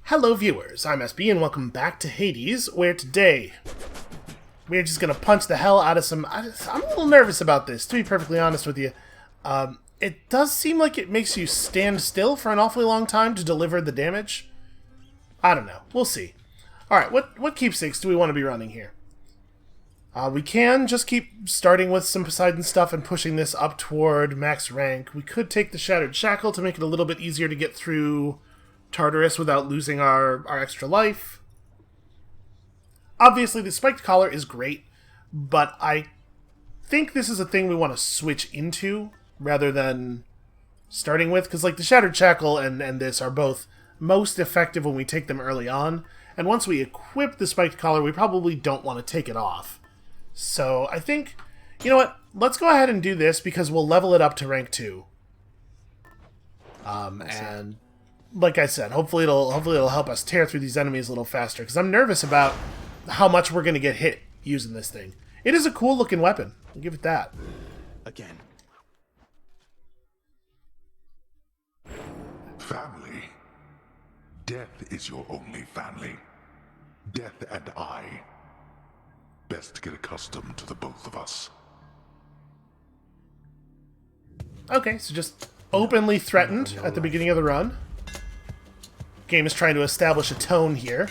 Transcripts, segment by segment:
Hello viewers, I'm SB and welcome back to Hades, where today we're just gonna punch the hell out of some... I'm a little nervous about this, to be perfectly honest with you. It does seem like it makes you stand still for an awfully long time to deliver the damage. I don't know, we'll see. Alright, what keepsakes do we want to be running here? We can just keep starting with some Poseidon stuff and pushing this up toward max rank. We could take the Shattered Shackle to make it a little bit easier to get through Tartarus without losing our extra life. Obviously, the Spiked Collar is great, but I think this is a thing we want to switch into rather than starting with, because like the Shattered Shackle and this are both most effective when we take them early on, and once we equip the Spiked Collar, we probably don't want to take it off. So I think, you know what, let's go ahead and do this because we'll level it up to rank 2. And like I said, hopefully it'll help us tear through these enemies a little faster, because I'm nervous about how much we're going to get hit using this thing. It is a cool looking weapon, I'll give it that. Again. Family. Death is your only family. Death and I. Best to get accustomed to the both of us. Okay, so just openly threatened at the beginning of the run. Game is trying to establish a tone here.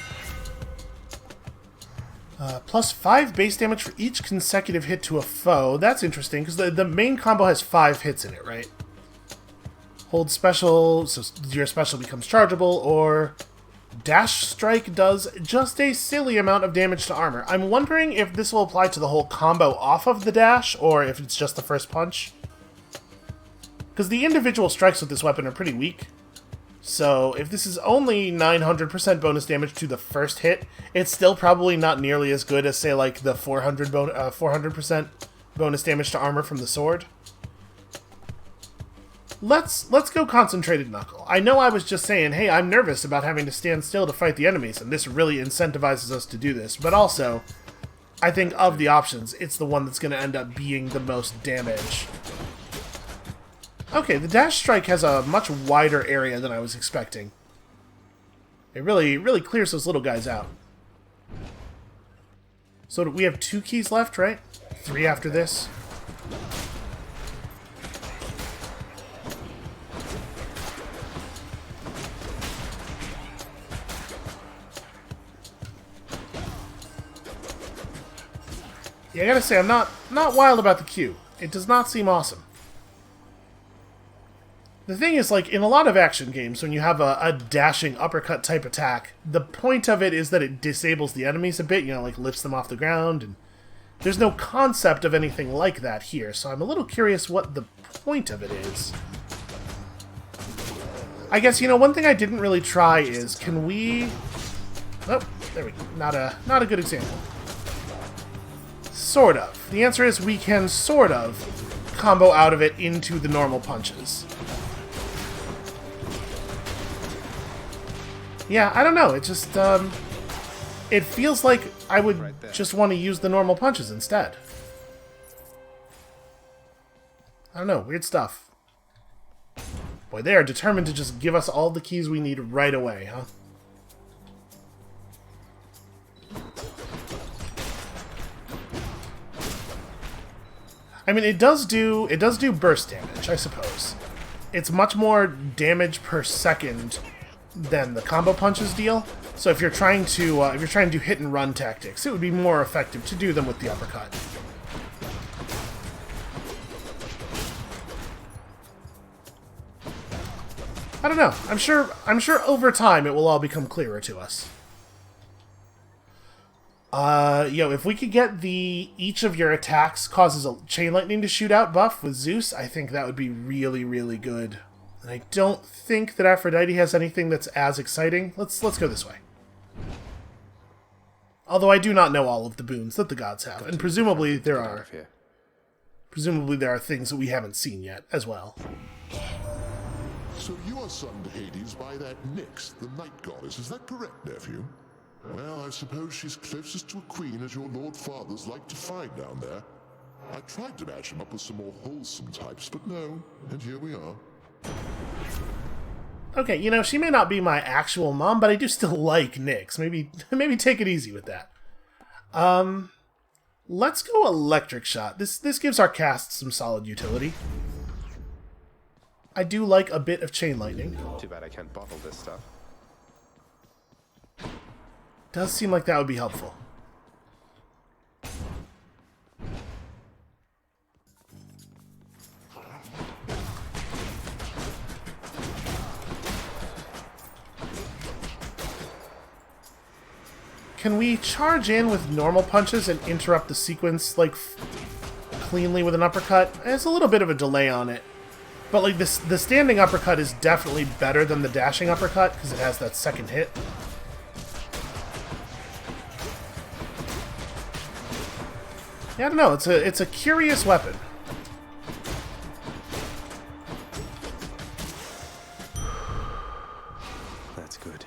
Plus 5 base damage for each consecutive hit to a foe. That's interesting, because the main combo has 5 hits in it, right? Hold special, so your special becomes chargeable, or Dash Strike does just a silly amount of damage to armor. I'm wondering if this will apply to the whole combo off of the dash, or if it's just the first punch. Because the individual strikes with this weapon are pretty weak. So if this is only 900% bonus damage to the first hit, it's still probably not nearly as good as, say, like the 400% bonus damage to armor from the sword. Let's go Concentrated Knuckle. I know I was just saying, hey, I'm nervous about having to stand still to fight the enemies, and this really incentivizes us to do this, but also, I think of the options, it's the one that's going to end up being the most damage. Okay, the Dash Strike has a much wider area than I was expecting. It really clears those little guys out. So we have 2 keys left, right? 3 after this. Yeah, I gotta say, I'm not wild about the Q. It does not seem awesome. The thing is, like, in a lot of action games, when you have a dashing uppercut type attack, the point of it is that it disables the enemies a bit, you know, like lifts them off the ground, and there's no concept of anything like that here, so I'm a little curious what the point of it is. I guess, you know, one thing I didn't really try is, can we... Oh, there we go. Not a good example. Sort of. The answer is we can sort of combo out of it into the normal punches. Yeah, I don't know, it just, it feels like I would just want to use the normal punches instead. I don't know, weird stuff. Boy, they are determined to just give us all the keys we need right away, huh? I mean, it does do burst damage, I suppose. It's much more damage per second than the combo punches deal. So if you're trying to do hit and run tactics, it would be more effective to do them with the uppercut. I don't know. I'm sure over time it will all become clearer to us. If we could get the each of your attacks causes a chain lightning to shoot out buff with Zeus, I think that would be really, really good. And I don't think that Aphrodite has anything that's as exciting. Let's go this way. Although I do not know all of the boons that the gods have, and presumably there are things that we haven't seen yet as well. So you are son to Hades by that Nyx, the night goddess, is that correct, nephew? Well, I suppose she's closest to a queen as your lord fathers like to find down there. I tried to match him up with some more wholesome types, but no, and here we are. Okay, you know, she may not be my actual mom, but I do still like Nyx. Maybe take it easy with that. Let's go electric shot. This gives our cast some solid utility. I do like a bit of chain lightning. Too bad I can't bottle this stuff. Does seem like that would be helpful. Can we charge in with normal punches and interrupt the sequence, like, cleanly with an uppercut? There's a little bit of a delay on it. But, like, the standing uppercut is definitely better than the dashing uppercut, because it has that second hit. Yeah, I don't know. It's a curious weapon. That's good.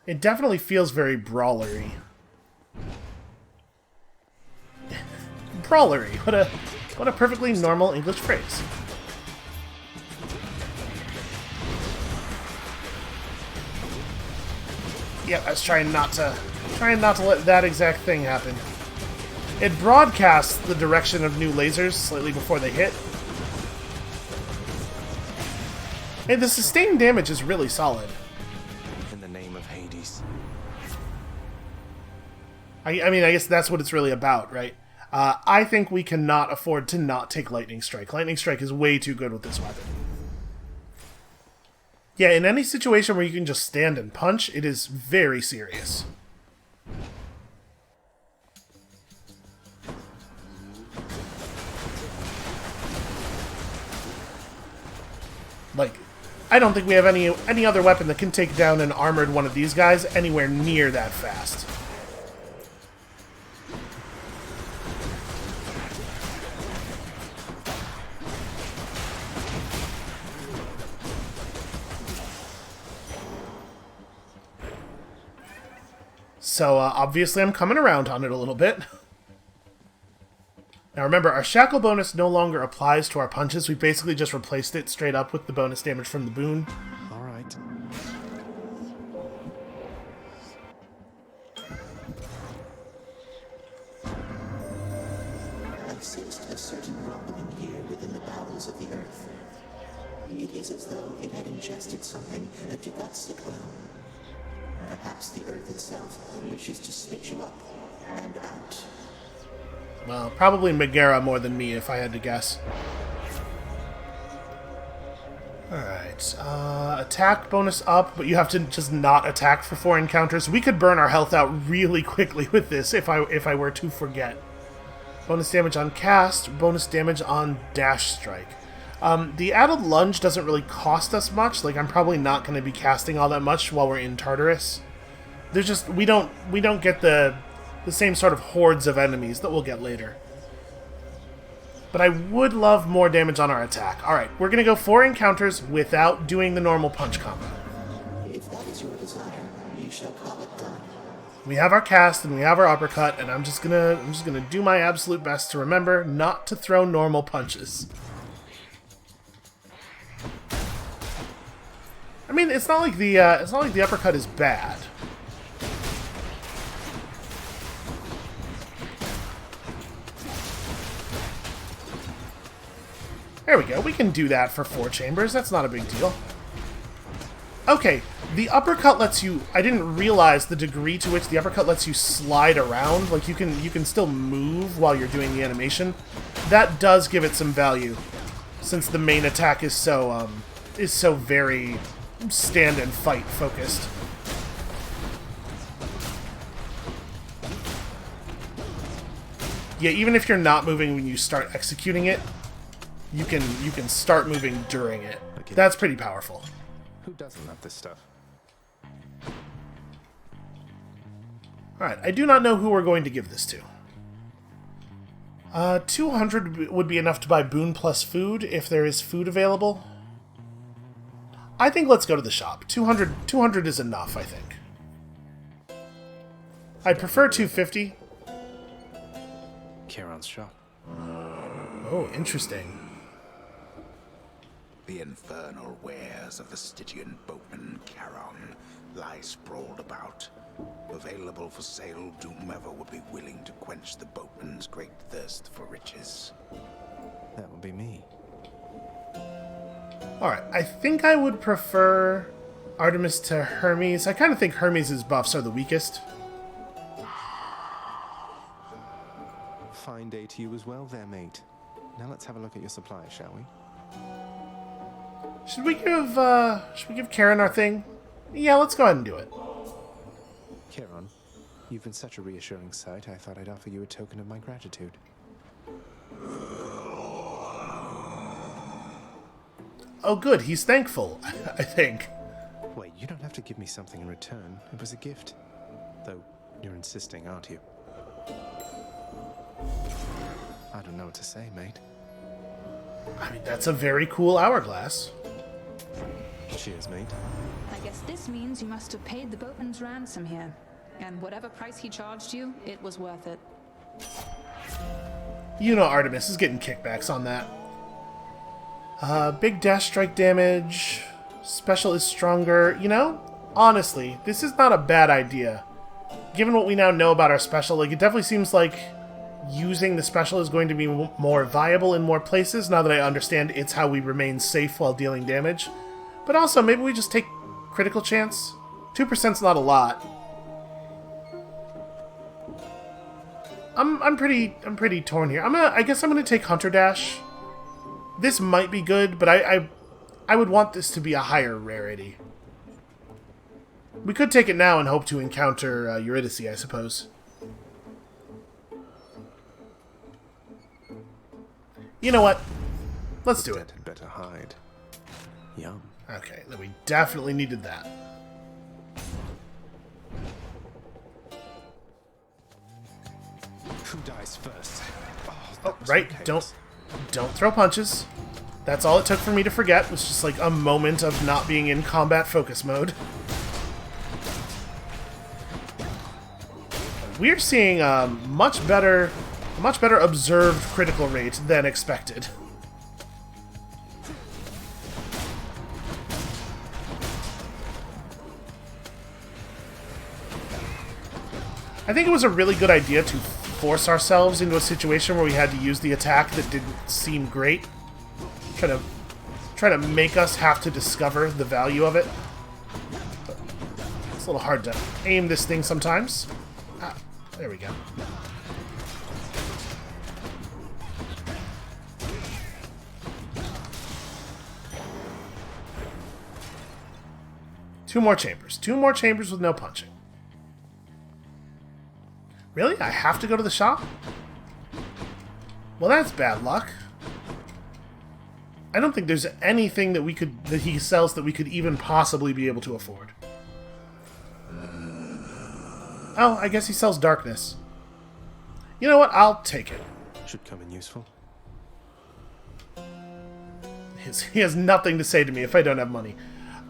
It definitely feels very brawlery. Brawlery. What a perfectly normal English phrase. Yep, I was trying not to let that exact thing happen. It broadcasts the direction of new lasers slightly before they hit. And the sustained damage is really solid. In the name of Hades. I mean, I guess that's what it's really about, right? I think we cannot afford to not take Lightning Strike. Lightning Strike is way too good with this weapon. Yeah, in any situation where you can just stand and punch, it is very serious. Like, I don't think we have any other weapon that can take down an armored one of these guys anywhere near that fast. So, obviously I'm coming around on it a little bit. Now remember, our shackle bonus no longer applies to our punches. We basically just replaced it straight up with the bonus damage from the boon. Alright. I sensed a certain rumbling here within the bowels of the earth. It is as though it had ingested something that did not sit well. Perhaps the earth itself wishes to spit you up and out. Well, probably Megaera more than me, if I had to guess. Alright, attack bonus up, but you have to just not attack for 4 encounters. We could burn our health out really quickly with this if I were to forget. Bonus damage on cast, bonus damage on dash strike. The added lunge doesn't really cost us much. Like, I'm probably not going to be casting all that much while we're in Tartarus. There's just, we don't get the same sort of hordes of enemies that we'll get later. But I would love more damage on our attack. Alright, we're going to go 4 encounters without doing the normal punch combo. If that is your desire, you shall call it done. We have our cast and we have our uppercut, and I'm just gonna do my absolute best to remember not to throw normal punches. I mean, it's not like the uppercut is bad. There we go. We can do that for 4 chambers. That's not a big deal. Okay, the uppercut lets you... I didn't realize the degree to which the uppercut lets you slide around. Like, you can still move while you're doing the animation. That does give it some value, since the main attack is so very stand and fight focused. Yeah, even if you're not moving when you start executing it, you can start moving during it. That's pretty powerful. Who doesn't love this stuff? Alright, I do not know who we're going to give this to. 200 would be enough to buy boon plus food, if there is food available. I think let's go to the shop. 200 is enough, I think. I prefer 250. Charon's shop. Oh, interesting. The infernal wares of the Stygian boatman Charon lie sprawled about. Available for sale to whomever would be willing to quench the boatman's great thirst for riches. That would be me. Alright, I think I would prefer Artemis to Hermes. I kind of think Hermes' buffs are the weakest. Fine day to you as well there, mate. Now let's have a look at your supplies, shall we? Should we give Karen our thing? Yeah, let's go ahead and do it. Charon, you've been such a reassuring sight, I thought I'd offer you a token of my gratitude. Oh good, he's thankful, I think. Wait, you don't have to give me something in return. It was a gift. Though, you're insisting, aren't you? I don't know what to say, mate. I mean, that's a very cool hourglass. Cheers, mate. I guess this means you must have paid the boatman's ransom here. And whatever price he charged you, it was worth it. You know Artemis is getting kickbacks on that. Big dash strike damage. Special is stronger. You know, honestly, this is not a bad idea. Given what we now know about our special, like, it definitely seems like using the special is going to be more viable in more places, now that I understand it's how we remain safe while dealing damage. But also, maybe we just take critical chance? 2%'s not a lot. I'm pretty torn here. I guess I'm gonna take Hunter Dash. This might be good, but I would want this to be a higher rarity. We could take it now and hope to encounter Eurydice, I suppose. You know what? Let's do it. Had better hide. Yum. Okay, then we definitely needed that. Who dies first? Oh, right, don't throw punches. That's all it took for me to forget, was just like a moment of not being in combat focus mode. We're seeing a much better observed critical rate than expected. I think it was a really good idea to force ourselves into a situation where we had to use the attack that didn't seem great. Try to make us have to discover the value of it. But it's a little hard to aim this thing sometimes. Ah, there we go. Two more chambers. Two more chambers with no punching. Really? I have to go to the shop? Well, that's bad luck. I don't think there's anything that he sells that we could even possibly be able to afford. Oh, I guess he sells darkness. You know what? I'll take it. Should come in useful. He has nothing to say to me if I don't have money.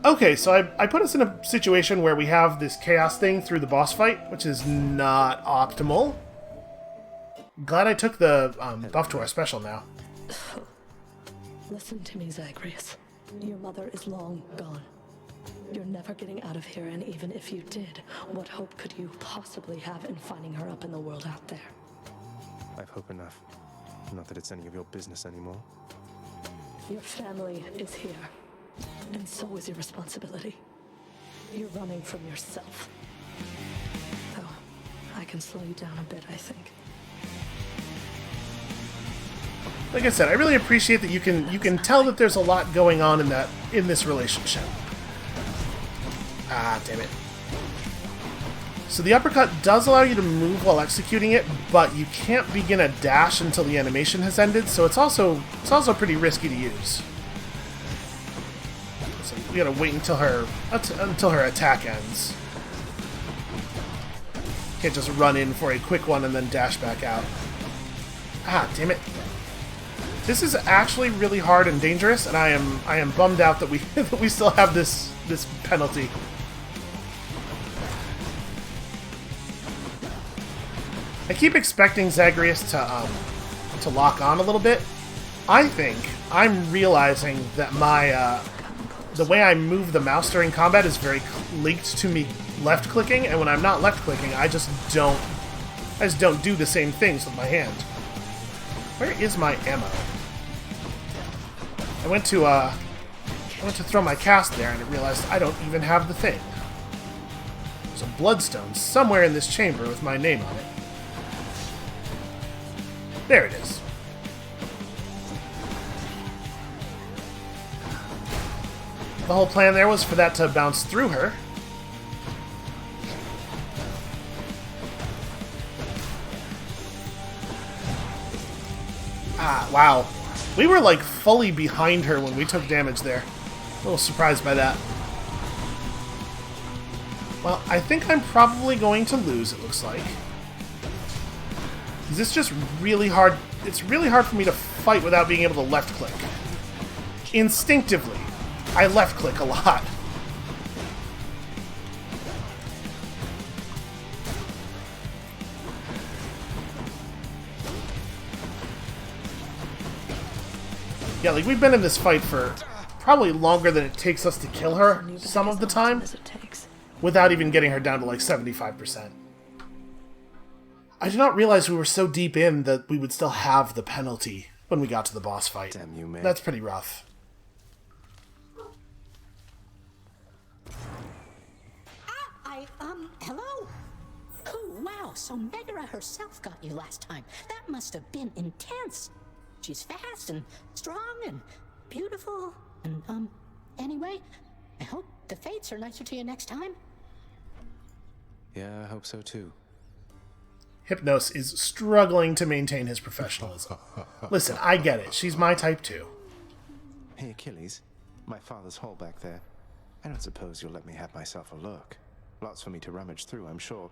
Okay, so I put us in a situation where we have this chaos thing through the boss fight, which is not optimal. Glad I took the buff to our special now. Listen to me, Zagreus. Your mother is long gone. You're never getting out of here, and even if you did, what hope could you possibly have in finding her up in the world out there? I've hope enough. Not that it's any of your business anymore. Your family is here, and so is your responsibility. You're running from yourself. Though, I can slow you down a bit, I think. Like I said, I really appreciate that you can tell that there's a lot going on in this relationship. Ah, damn it. So the uppercut does allow you to move while executing it, but you can't begin a dash until the animation has ended, so it's also pretty risky to use. So we gotta wait until her attack ends. Can't just run in for a quick one and then dash back out. Ah, damn it. This is actually really hard and dangerous, and I am bummed out that we that we still have this penalty. I keep expecting Zagreus to lock on a little bit. I think I'm realizing that my the way I move the mouse during combat is very linked to me left-clicking, and when I'm not left-clicking, I just don't do the same things with my hand. Where is my ammo? I went to throw my cast there, and I realized I don't even have the thing. There's a bloodstone somewhere in this chamber with my name on it. There it is. The whole plan there was for that to bounce through her. Ah, wow. We were like fully behind her when we took damage there. A little surprised by that. Well, I think I'm probably going to lose, it looks like. Is this just really hard? It's really hard for me to fight without being able to left-click. Instinctively, I left-click a lot. Yeah, like, we've been in this fight for probably longer than it takes us to kill her some of the time, without even getting her down to, like, 75%. I did not realize we were so deep in that we would still have the penalty when we got to the boss fight. Damn you, man. That's pretty rough. Hello? Oh, wow, so Megaera herself got you last time. That must have been intense. She's fast and strong and beautiful and, anyway, I hope the fates are nicer to you next time. Yeah, I hope so too. Hypnos is struggling to maintain his professionalism. Listen, I get it. She's my type too. Hey, Achilles. My father's hole back there. I don't suppose you'll let me have myself a look. Lots for me to rummage through, I'm sure.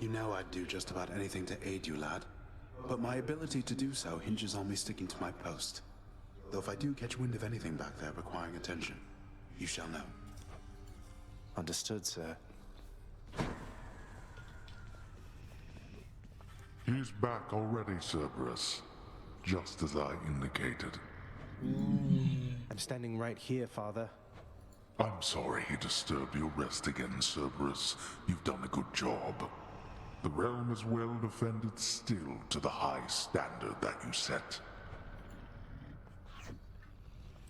You know I'd do just about anything to aid you, lad. But my ability to do so hinges on me sticking to my post. Though if I do catch wind of anything back there requiring attention, you shall know. Understood, sir. He's back already, Cerberus. Just as I indicated. I'm standing right here, Father. I'm sorry he disturbed your rest again, Cerberus. You've done a good job. The realm is well defended still to the high standard that you set.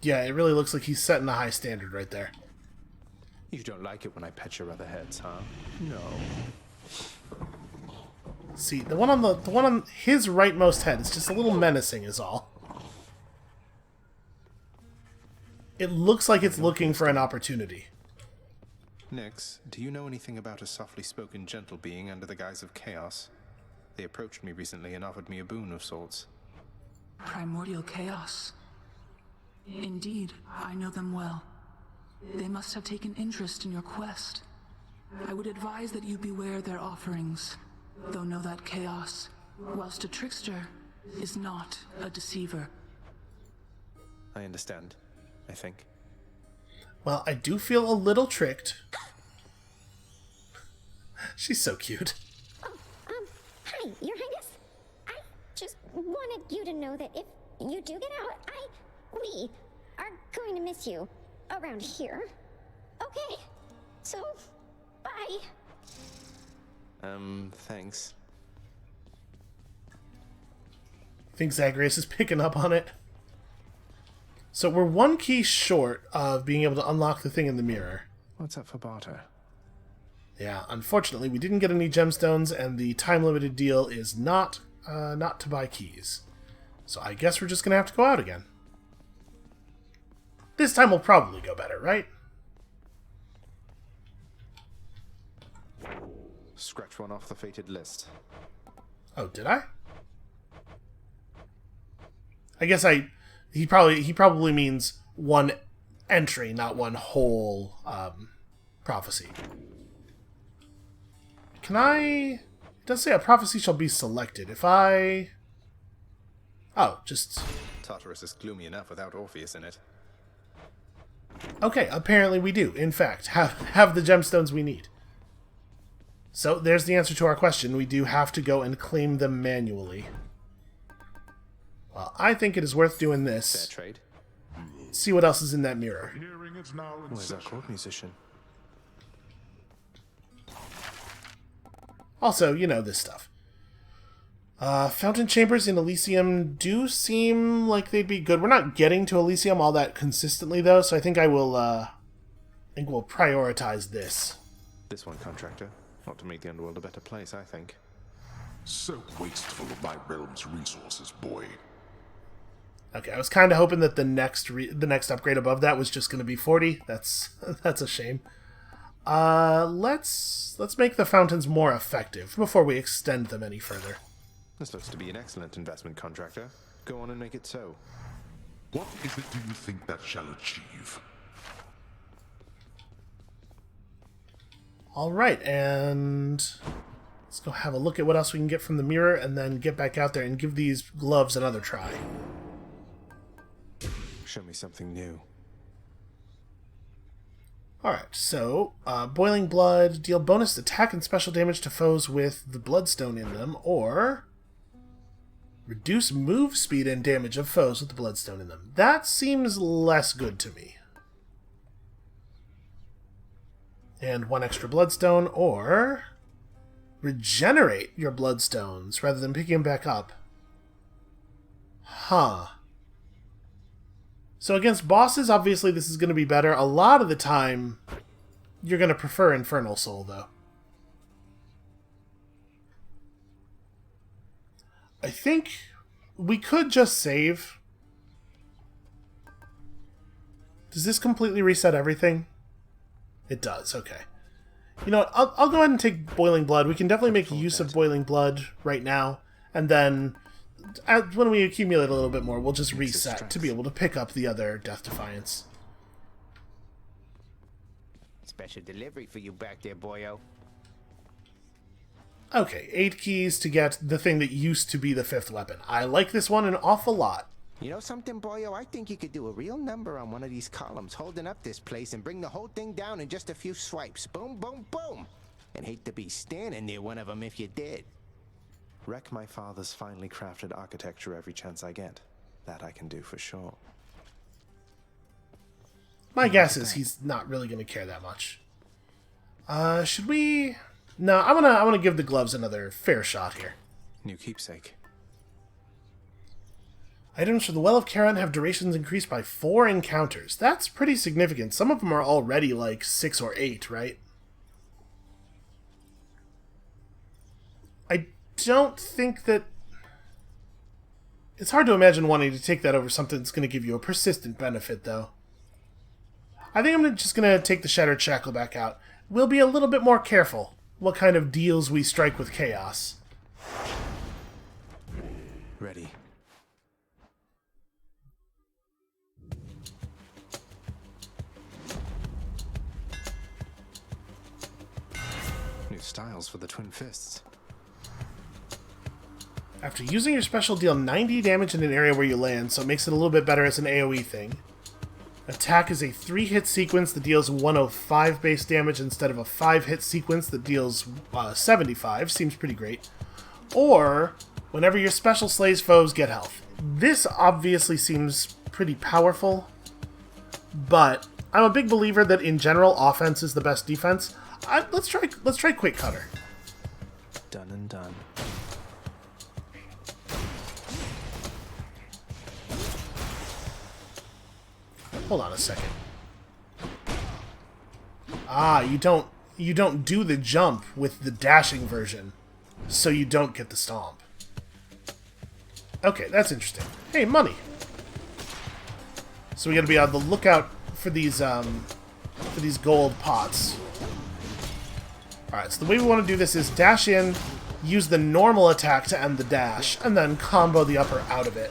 Yeah, it really looks like he's setting a high standard right there. You don't like it when I pet your other heads, huh? No. See, the one on his rightmost head is just a little menacing is all. It looks like it's looking for an opportunity. Nyx, do you know anything about a softly spoken gentle being under the guise of chaos? They approached me recently and offered me a boon of sorts. Primordial chaos. Indeed, I know them well. They must have taken interest in your quest. I would advise that you beware their offerings, though know that chaos, whilst a trickster, is not a deceiver. I understand, I think. Well, I do feel a little tricked. She's so cute. Oh, hi, Your Highness. I just wanted you to know that if you do get out, we are going to miss you around here. Okay, so, bye. Thanks. I think Zagreus is picking up on it. So we're one key short of being able to unlock the thing in the mirror. What's up for barter? Yeah, unfortunately, we didn't get any gemstones, and the time-limited deal is not to buy keys. So I guess we're just gonna have to go out again. This time will probably go better, right? Scratch one off the fated list. Oh, did I? I guess he probably means one entry, not one whole prophecy. Can I... It does say a prophecy shall be selected. If I... Oh, just... Tartarus is gloomy enough without Orpheus in it. Okay, apparently we do, in fact, have the gemstones we need. So, there's the answer to our question. We do have to go and claim them manually. Well, I think it is worth doing Fair this. trade. See what else is in that mirror. Hearing is now in Where's our session. court musician? Also, you know this stuff. Fountain chambers in Elysium do seem like they'd be good. We're not getting to Elysium all that consistently, though, so I think we'll prioritize this. This one, contractor. Not to make the underworld a better place, I think. So wasteful of my realm's resources, boy. Okay, I was kind of hoping that the next upgrade above that was just going to be 40. That's a shame. Let's make the fountains more effective before we extend them any further. This looks to be an excellent investment, contractor. Go on and make it so. What is it do you think that shall achieve? All right, and let's go have a look at what else we can get from the mirror, and then get back out there and give these gloves another try. Show me something new. Alright, so, Boiling Blood, deal bonus attack and special damage to foes with the Bloodstone in them, or reduce move speed and damage of foes with the Bloodstone in them. That seems less good to me. And 1 extra Bloodstone, or regenerate your Bloodstones rather than picking them back up. Huh. So against bosses, obviously this is going to be better. A lot of the time, you're going to prefer Infernal Soul, though. I think we could just save. Does this completely reset everything? It does, okay. You know what, I'll go ahead and take Boiling Blood. We can definitely make use of Boiling Blood right now, and then when we accumulate a little bit more, we'll just reset to be able to pick up the other Death Defiance. Special delivery for you back there, boyo. Okay, 8 keys to get the thing that used to be the 5th weapon. I like this one an awful lot. You know something, boyo? I think you could do a real number on one of these columns, holding up this place and bring the whole thing down in just a few swipes. Boom, boom, boom. And hate to be standing near one of them if you did. Wreck my father's finely crafted architecture every chance I get. That I can do for sure. My guess is he's not really going to care that much. Should we... No, I'm gonna give the gloves another fair shot here. New keepsake. Items for the Well of Charon have durations increased by 4 encounters. That's pretty significant. Some of them are already like 6 or 8, right? I don't think that... It's hard to imagine wanting to take that over something that's going to give you a persistent benefit, though. I think I'm just going to take the Shattered Shackle back out. We'll be a little bit more careful what kind of deals we strike with Chaos. Ready. New styles for the Twin Fists. After using your special, deal 90 damage in an area where you land, so it makes it a little bit better as an AoE thing. Attack is a 3-hit sequence that deals 105 base damage instead of a 5-hit sequence that deals 75. Seems pretty great. Or, whenever your special slays foes, get health. This obviously seems pretty powerful, but I'm a big believer that in general, offense is the best defense. Let's try Quick Cutter. Done and done. Hold on a second. Ah, you don't do the jump with the dashing version, so you don't get the stomp. Okay, that's interesting. Hey, money. So we got to be on the lookout for these gold pots. All right, so the way we want to do this is dash in, use the normal attack to end the dash, and then combo the upper out of it.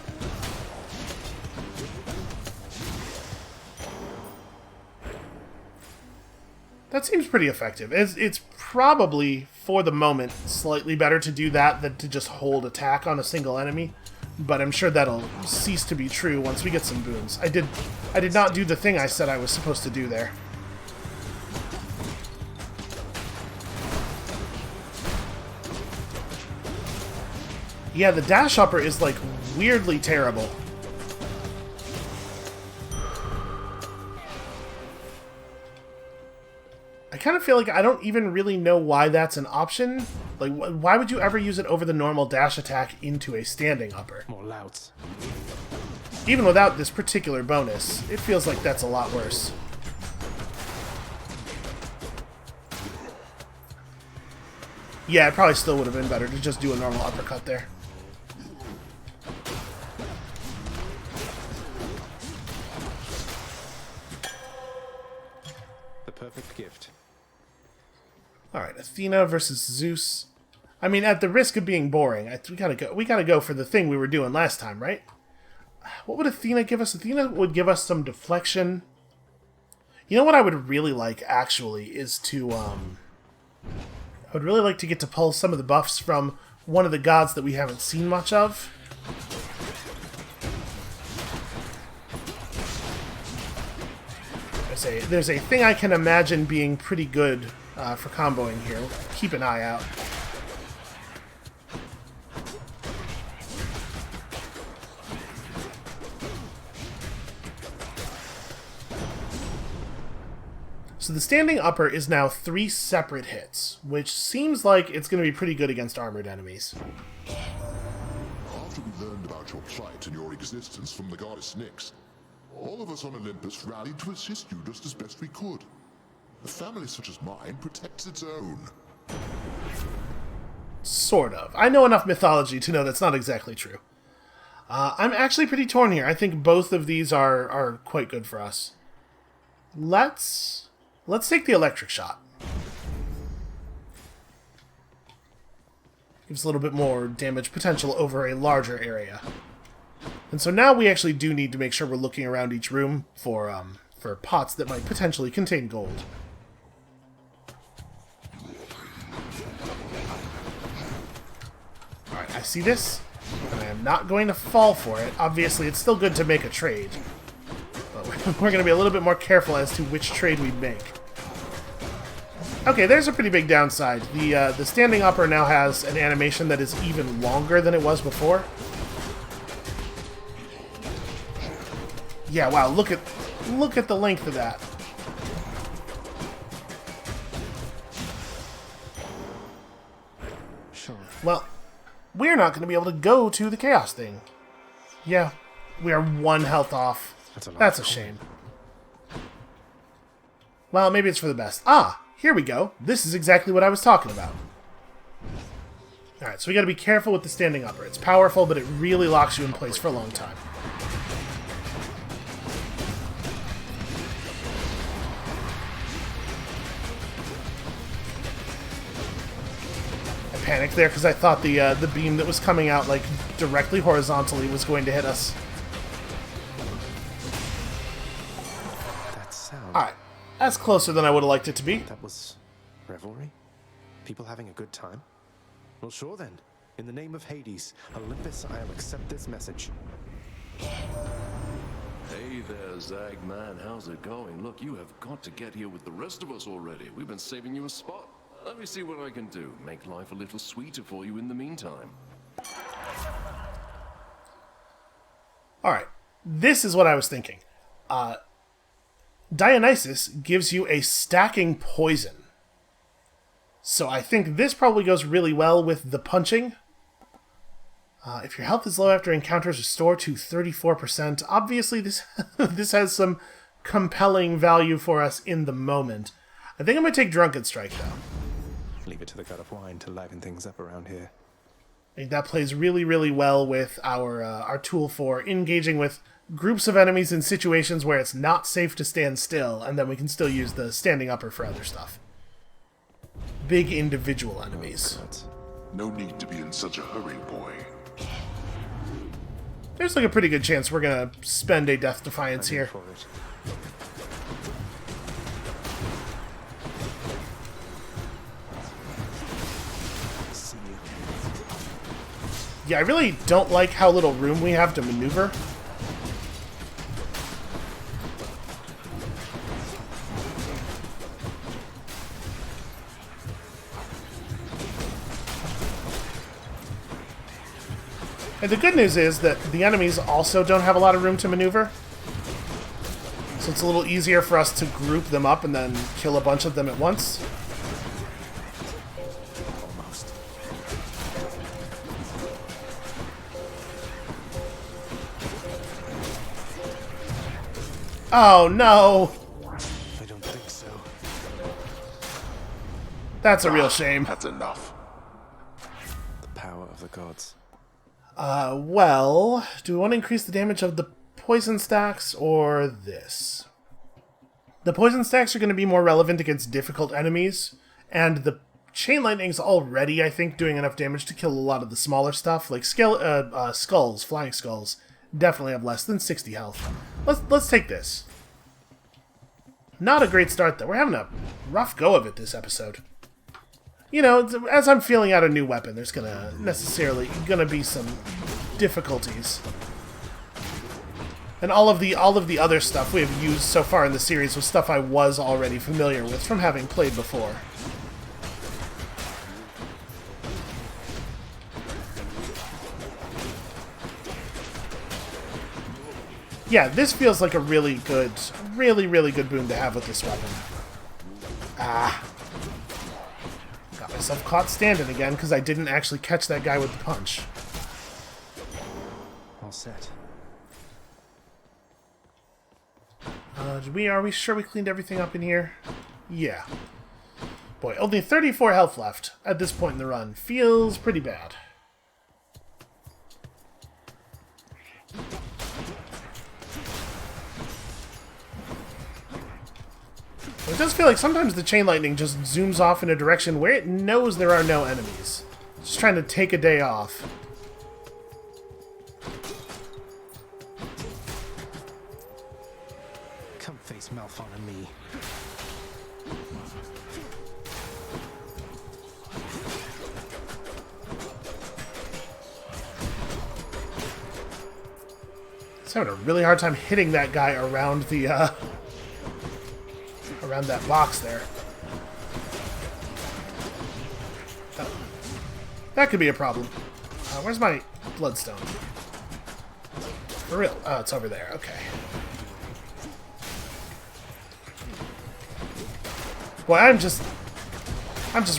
That seems pretty effective. It's probably, for the moment, slightly better to do that than to just hold attack on a single enemy, but I'm sure that'll cease to be true once we get some boons. I did not do the thing I said I was supposed to do there. Yeah, the dash upper is like weirdly terrible. I kind of feel like I don't even really know why that's an option. Like, why would you ever use it over the normal dash attack into a standing upper? More louds. Even without this particular bonus, it feels like that's a lot worse. Yeah, it probably still would have been better to just do a normal uppercut there. The perfect gift. Alright, Athena versus Zeus. I mean, at the risk of being boring, we gotta go for the thing we were doing last time, right? What would Athena give us? Athena would give us some deflection. You know what I would really like, actually, is to, I would really like to get to pull some of the buffs from one of the gods that we haven't seen much of. There's a thing I can imagine being pretty good for comboing here. Keep an eye out. So the standing upper is now 3 separate hits, which seems like it's going to be pretty good against armored enemies. After we learned about your plight and your existence from the goddess Nyx, all of us on Olympus rallied to assist you just as best we could. A family such as mine protects its own. Sort of. I know enough mythology to know that's not exactly true. I'm actually pretty torn here. I think both of these are quite good for us. Let's take the electric shot. Gives a little bit more damage potential over a larger area. And so now we actually do need to make sure we're looking around each room for pots that might potentially contain gold. Alright, I see this, and I am not going to fall for it. Obviously, it's still good to make a trade. But we're going to be a little bit more careful as to which trade we make. Okay, there's a pretty big downside. The standing upper now has an animation that is even longer than it was before. Yeah, wow, look at the length of that. Sure. Well, we're not going to be able to go to the chaos thing. Yeah, we are 1 health off. That's a shame. Well, maybe it's for the best. Ah, here we go. This is exactly what I was talking about. Alright, so we got to be careful with the standing upper. It's powerful, but it really locks you in place for a long time. I panicked there because I thought the beam that was coming out like directly horizontally was going to hit us. That sound. Alright, that's closer than I would have liked it to be. That was revelry? People having a good time? Well, sure then. In the name of Hades, Olympus, I'll accept this message. Hey there, Zagman. How's it going? Look, you have got to get here with the rest of us already. We've been saving you a spot. Let me see what I can do. Make life a little sweeter for you in the meantime. Alright, this is what I was thinking. Dionysus gives you a stacking poison. So I think this probably goes really well with the punching. If your health is low after encounters, restore to 34%. Obviously, this has some compelling value for us in the moment. I think I'm going to take Drunken Strike, though. Leave it to the god of wine to liven things up around here. I think that plays really, really well with our tool for engaging with groups of enemies in situations where it's not safe to stand still, and then we can still use the standing upper for other stuff. Big individual enemies. No need to be in such a hurry, boy. There's like a pretty good chance we're gonna spend a Death Defiance here. Yeah, I really don't like how little room we have to maneuver. And the good news is that the enemies also don't have a lot of room to maneuver. So it's a little easier for us to group them up and then kill a bunch of them at once. Almost. Oh, no! I don't think so. That's a real shame. That's enough. The power of the gods. Well, do we want to increase the damage of the poison stacks or this? The poison stacks are going to be more relevant against difficult enemies, and the chain lightning's already, I think, doing enough damage to kill a lot of the smaller stuff, like skulls, flying skulls, definitely have less than 60 health. Let's take this. Not a great start, though. We're having a rough go of it this episode. You know, as I'm feeling out a new weapon, there's gonna be some difficulties. And all of the other stuff we have used so far in the series was stuff I was already familiar with from having played before. Yeah, this feels like a really good boon to have with this weapon. Ah. Got myself caught standing again because I didn't actually catch that guy with the punch. All set. Are we sure we cleaned everything up in here? Yeah. Boy, only 34 health left at this point in the run. Feels pretty bad. It does feel like sometimes the chain lightning just zooms off in a direction where it knows there are no enemies. Just trying to take a day off. Come face Malphon and me. It's having a really hard time hitting that guy around the around that box there. That could be a problem. Where's my bloodstone? For real? Oh, it's over there. Okay. Boy, I'm just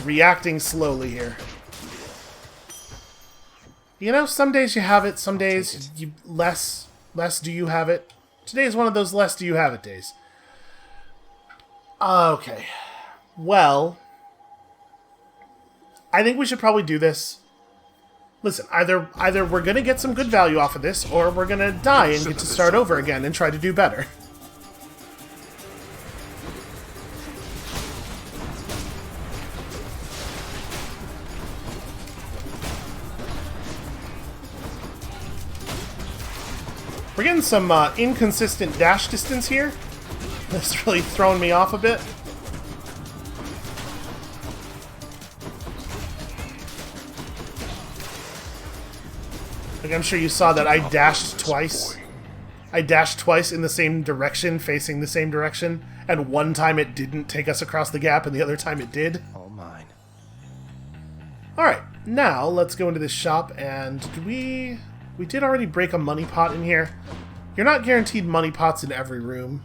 reacting slowly here. You know, some days you have it, some days you less do you have it. Today is one of those less do you have it days. Okay. Well, I think we should probably do this. Listen, either we're going to get some good value off of this, or we're going to die and get to start over again and try to do better. We're getting some inconsistent dash distance here. That's really throwing me off a bit. Like, I'm sure you saw that I dashed twice. I dashed twice in the same direction, facing the same direction, and one time it didn't take us across the gap, and the other time it did. All mine. Alright, now let's go into this shop, and we did already break a money pot in here. You're not guaranteed money pots in every room.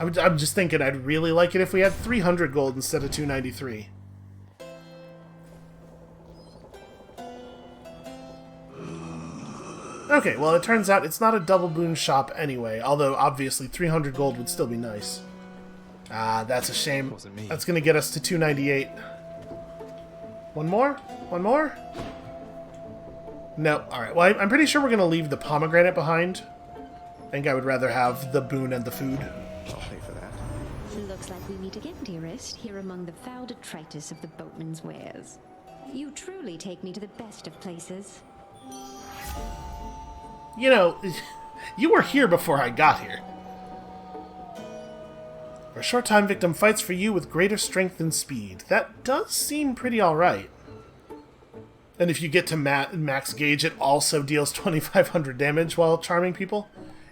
I'm just thinking I'd really like it if we had 300 gold instead of 293. Okay, well it turns out it's not a double boon shop anyway, although obviously 300 gold would still be nice. Ah, that's a shame. Wasn't me. That's gonna get us to 298. One more? One more? No, alright, well I'm pretty sure we're gonna leave the pomegranate behind. I think I would rather have the boon and the food. I'll pay for that. Looks like we meet again, dearest, here among the foul detritus of the boatman's wares. You truly take me to the best of places. You know, you were here before I got here. For a short time, victim fights for you with greater strength and speed. That does seem pretty alright. And if you get to max gauge, it also deals 2,500 damage while charming people.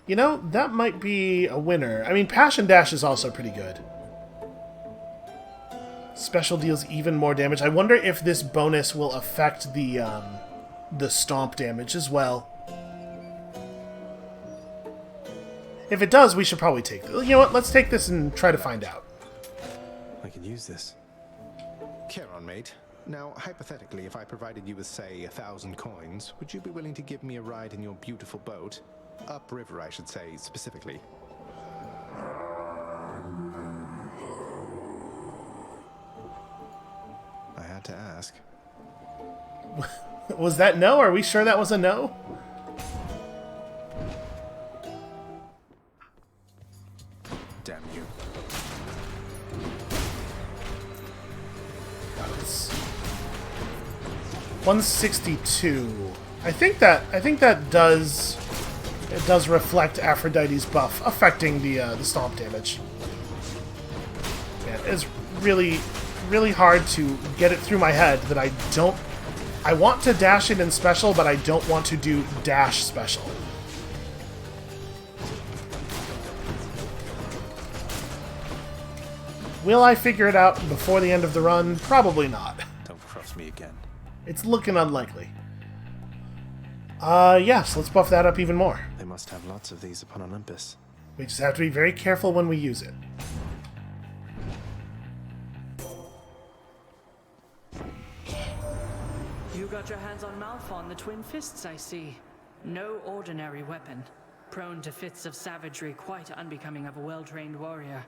You know, that might be a winner. I mean, Passion Dash is also pretty good. Special deals even more damage. I wonder if this bonus will affect the the stomp damage as well. If it does, we should probably take it. You know what? Let's take this and try to find out. I could use this. Charon, mate. Now, hypothetically, if I provided you with, say, 1,000 coins, would you be willing to give me a ride in your beautiful boat? Upriver, I should say, specifically. I had to ask. Was that no? Are we sure that was a no? Damn you. It's 162. I think that does reflect Aphrodite's buff affecting the stomp damage. Yeah, it's really hard to get it through my head that I want to dash it in special, but I don't want to do dash special. Will I figure it out before the end of the run? Probably not. Don't cross me again. It's looking unlikely. Yes, let's buff that up even more. They must have lots of these upon Olympus. We just have to be very careful when we use it. You got your hands on Malphon, the Twin Fists, I see. No ordinary weapon. Prone to fits of savagery quite unbecoming of a well-trained warrior.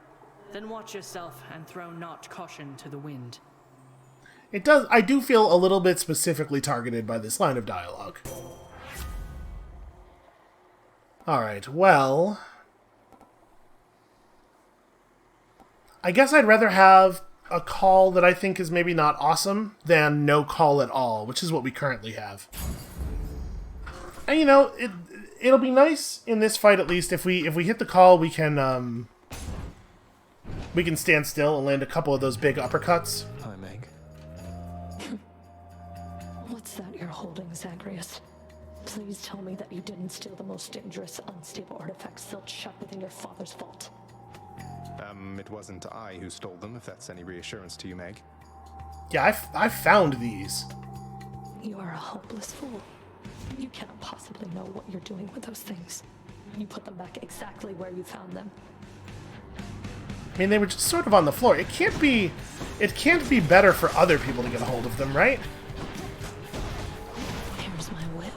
Then watch yourself and throw not caution to the wind. It does. I do feel a little bit specifically targeted by this line of dialogue. Alright, well... I guess I'd rather have a call that I think is maybe not awesome than no call at all, which is what we currently have. And you know, it'll be nice in this fight at least if we hit the call, we can stand still and land a couple of those big uppercuts. Hi, Meg. What's that you're holding, Zagreus? Please tell me that you didn't steal the most dangerous, unstable artifacts sealed shut within your father's vault. It wasn't I who stole them, if that's any reassurance to you, Meg. Yeah, I found these. You are a hopeless fool. You cannot possibly know what you're doing with those things. You put them back exactly where you found them. I mean, they were just sort of on the floor. It can't be better for other people to get a hold of them, right? Here's my whip.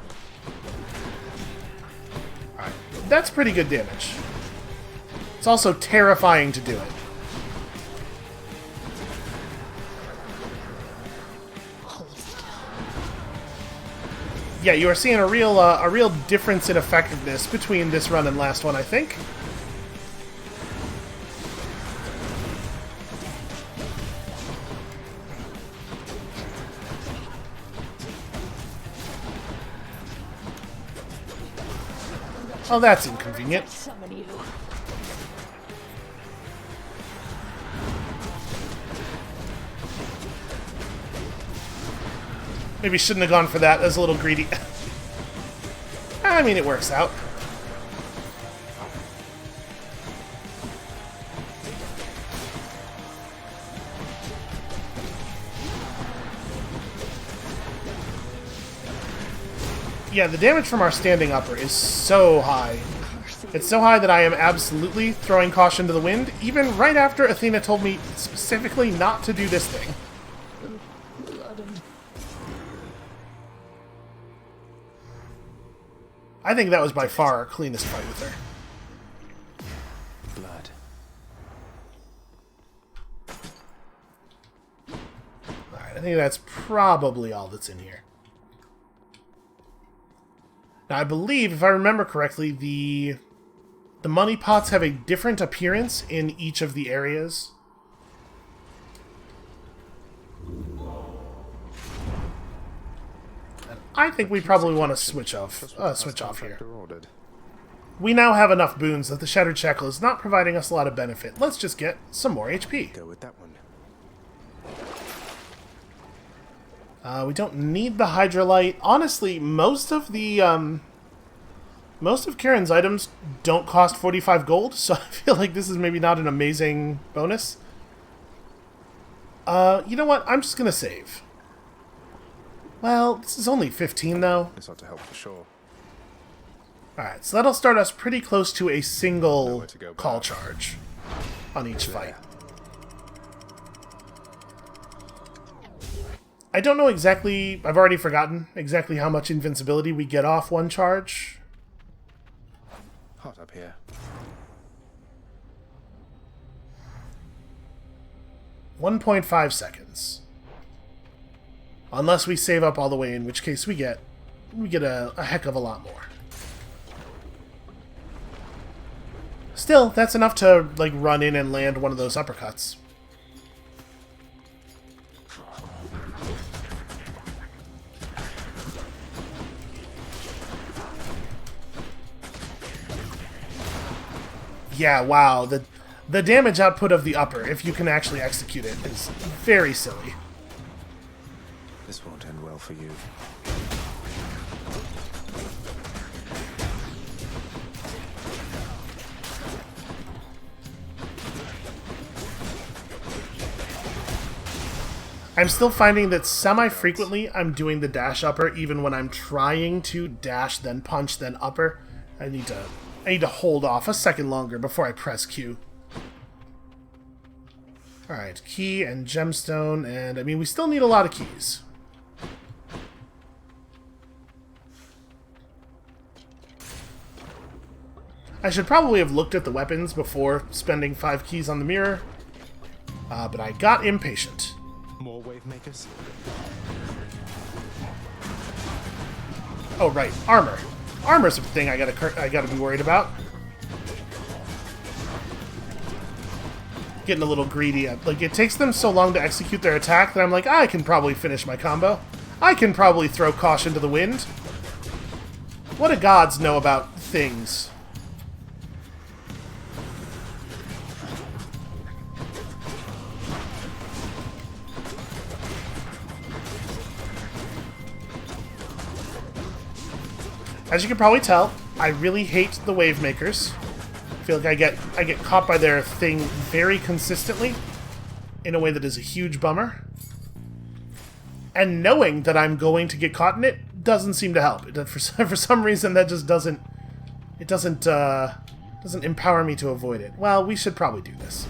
Alright, that's pretty good damage. It's also terrifying to do it. Yeah, you are seeing a real difference in effectiveness between this run and last one, I think. Oh, that's inconvenient. Maybe shouldn't have gone for that. That was a little greedy. I mean, it works out. Yeah, the damage from our standing upper is so high. It's so high that I am absolutely throwing caution to the wind, even right after Athena told me specifically not to do this thing. I think that was by far our cleanest fight with her. Blood. Alright, I think that's probably all that's in here. Now, I believe, if I remember correctly, the money pots have a different appearance in each of the areas. I think we probably want to switch off here. We now have enough boons that the Shattered Shackle is not providing us a lot of benefit. Let's just get some more HP. Go with that one. We don't need the Hydra light. Honestly, most of Karen's items don't cost 45 gold, so I feel like this is maybe not an amazing bonus. You know what? I'm just gonna save. Well, this is only 15, though. This ought to help for sure. Alright, so that'll start us pretty close to a single call charge on each fight. I don't know exactly, I've already forgotten exactly how much invincibility we get off one charge. Hot up here. 1.5 seconds. Unless we save up all the way, in which case we get a heck of a lot more. Still, that's enough to like run in and land one of those uppercuts. Yeah, wow. The damage output of the upper, if you can actually execute it, is very silly. This won't end well for you. I'm still finding that semi-frequently I'm doing the dash upper even when I'm trying to dash, then punch, then upper. I need to hold off a second longer before I press Q. Alright, key and gemstone, and I mean, we still need a lot of keys. I should probably have looked at the weapons before spending 5 keys on the mirror, but I got impatient. More wave makers? Oh, right, armor. Armor's a thing I gotta be worried about. Getting a little greedy. Like, it takes them so long to execute their attack that I'm like, I can probably finish my combo. I can probably throw caution to the wind. What do gods know about things? As you can probably tell, I really hate the wave makers. I feel like I get caught by their thing very consistently in a way that is a huge bummer. And knowing that I'm going to get caught in it doesn't seem to help. For some reason that just doesn't empower me to avoid it. Well, we should probably do this.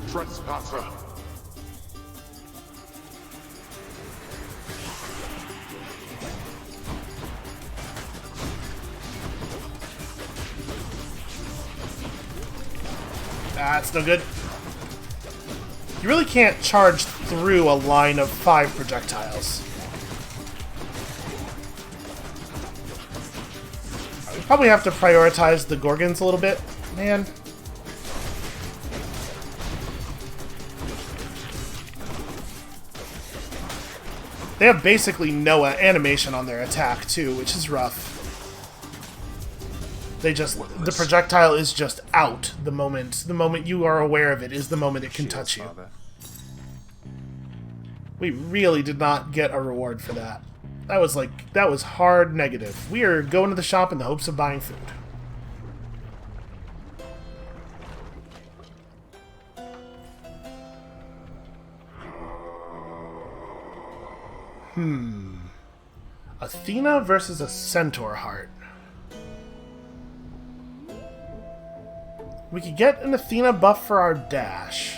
Trespasser. That's no good. You really can't charge through a line of 5 projectiles. We probably have to prioritize the Gorgons a little bit. Man. They have basically no animation on their attack, too, which is rough. The projectile is just out the moment you are aware of it is the moment it can touch you. We really did not get a reward for that. That was hard negative. We are going to the shop in the hopes of buying food. Athena versus a centaur heart. We could get an Athena buff for our dash.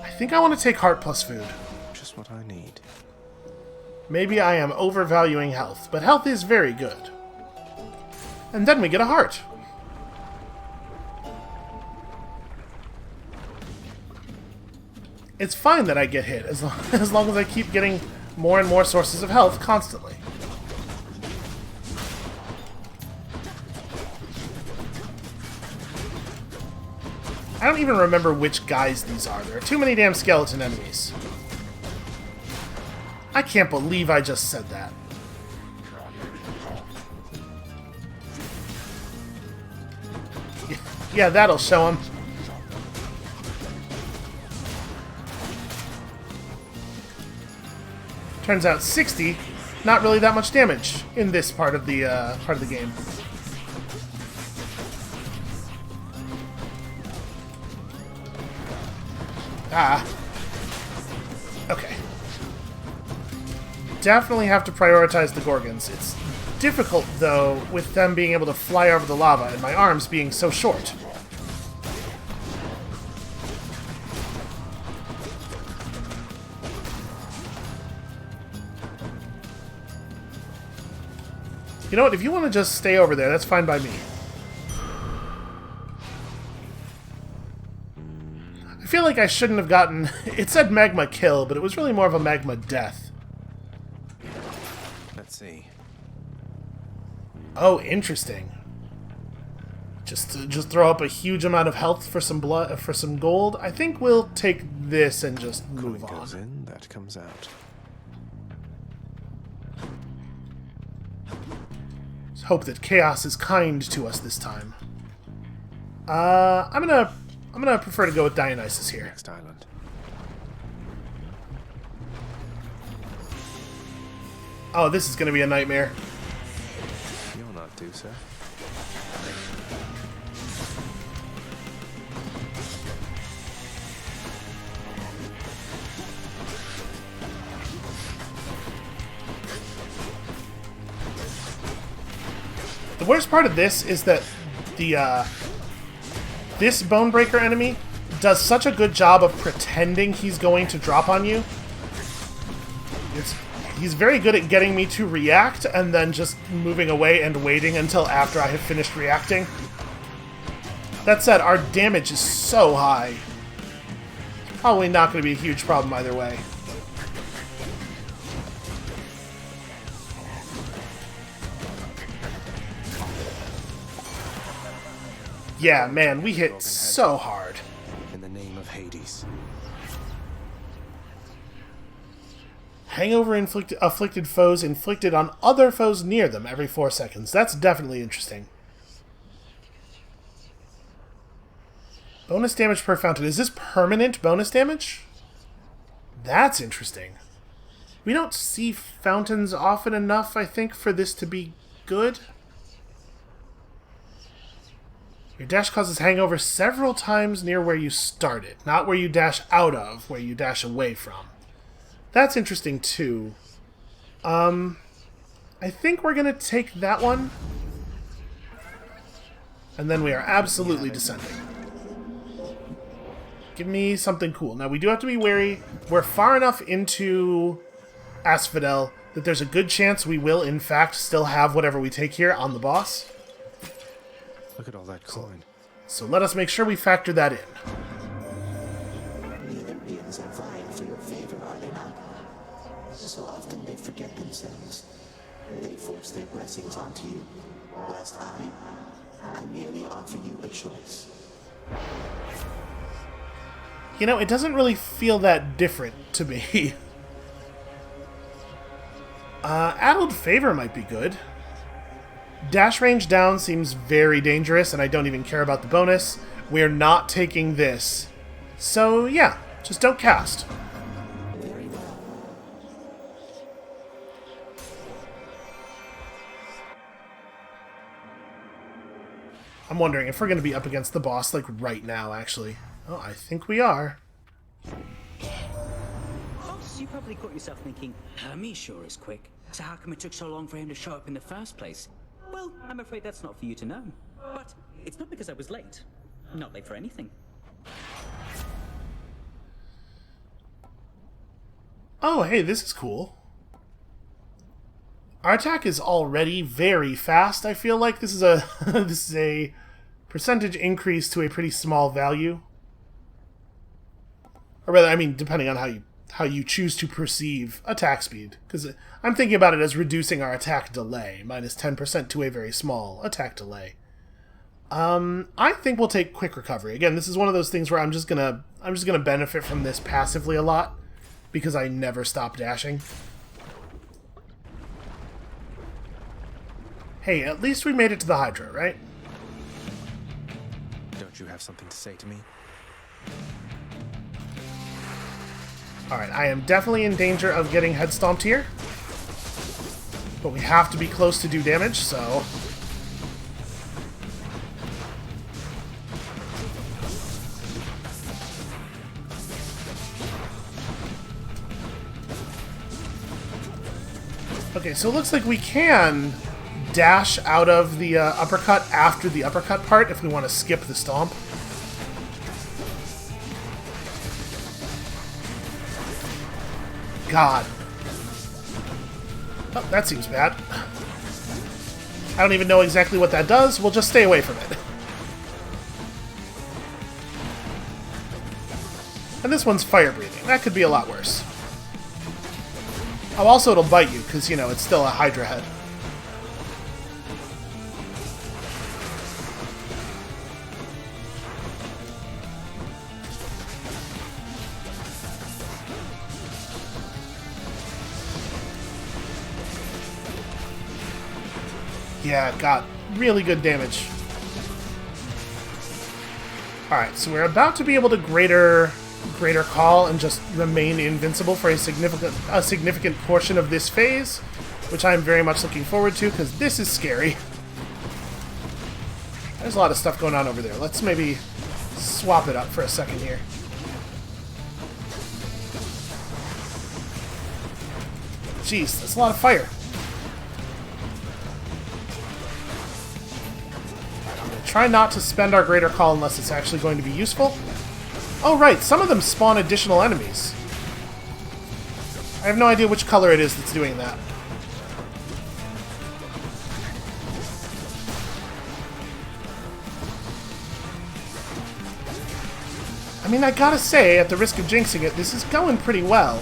I think I want to take heart plus food. Just what I need. Maybe I am overvaluing health, but health is very good. And then we get a heart. It's fine that I get hit, as long as I keep getting more and more sources of health constantly. I don't even remember which guys these are. There are too many damn skeleton enemies. I can't believe I just said that. Yeah, that'll show him. Turns out 60, not really that much damage in this part of the game. Ah. Okay. Definitely have to prioritize the Gorgons. It's difficult, though, with them being able to fly over the lava and my arms being so short. You know what? If you want to just stay over there, that's fine by me. I feel like I shouldn't have gotten... It said magma kill, but it was really more of a magma death. Let's see. Oh, interesting. Just throw up a huge amount of health for some blood, for some gold. I think we'll take this and just move on. Goes in, that comes out. Let's hope that chaos is kind to us this time. I'm gonna prefer to go with Dionysus here. Next island. Oh, this is gonna be a nightmare. You'll not do so. The worst part of this is that the this Bonebreaker enemy does such a good job of pretending he's going to drop on you. He's very good at getting me to react and then just moving away and waiting until after I have finished reacting. That said, our damage is so high. Probably not going to be a huge problem either way. Yeah, man, we hit so hard. In the name of Hades. Hangover afflicted foes inflicted on other foes near them every 4 seconds. That's definitely interesting. Bonus damage per fountain. Is this permanent bonus damage? That's interesting. We don't see fountains often enough, I think, for this to be good. Your dash causes hangover several times near where you started, not where you dash out of, where you dash away from. That's interesting, too. I think we're going to take that one. And then we are absolutely descending. Give me something cool. Now, we do have to be wary. We're far enough into Asphodel that there's a good chance we will, in fact, still have whatever we take here on the boss. Look at all that coin. So let us make sure we factor that in. The Olympians are vying for your favor, are they not? So often they forget themselves. They force their blessings onto you, whilst I merely offer you a choice. You know, it doesn't really feel that different to me. Addled Favor might be good. Dash range down seems very dangerous, and I don't even care about the bonus. We're not taking this. So, yeah, just don't cast. Very well. I'm wondering if we're going to be up against the boss, like, right now, actually. Oh, I think we are. Boss, you probably caught yourself thinking, Hermes sure is quick. So how come it took so long for him to show up in the first place? Well, I'm afraid that's not for you to know. But it's not because I was late. Not late for anything. Oh, hey, this is cool. Our attack is already very fast. I feel like this is a this is a percentage increase to a pretty small value. Or rather, I mean, depending on how you choose to perceive attack speed. Because I'm thinking about it as reducing our attack delay, minus 10% to a very small attack delay. I think we'll take quick recovery. Again, this is one of those things where I'm just gonna benefit from this passively a lot, because I never stop dashing. Hey, at least we made it to the Hydra, right? Don't you have something to say to me? Alright, I am definitely in danger of getting head stomped here. But we have to be close to do damage, so... Okay, so it looks like we can dash out of the uppercut after the uppercut part if we want to skip the stomp. God. Oh, that seems bad. I don't even know exactly what that does. We'll just stay away from it. And this one's fire breathing. That could be a lot worse. Oh, also it'll bite you, because, you know, it's still a Hydra head. Yeah, got really good damage. Alright, so we're about to be able to greater call and just remain invincible for a significant portion of this phase, which I'm very much looking forward to, because this is scary. There's a lot of stuff going on over there. Let's maybe swap it up for a second here. Jeez, that's a lot of fire. Try not to spend our greater call unless it's actually going to be useful. Oh right, some of them spawn additional enemies. I have no idea which color it is that's doing that. I mean, I gotta say, at the risk of jinxing it, this is going pretty well.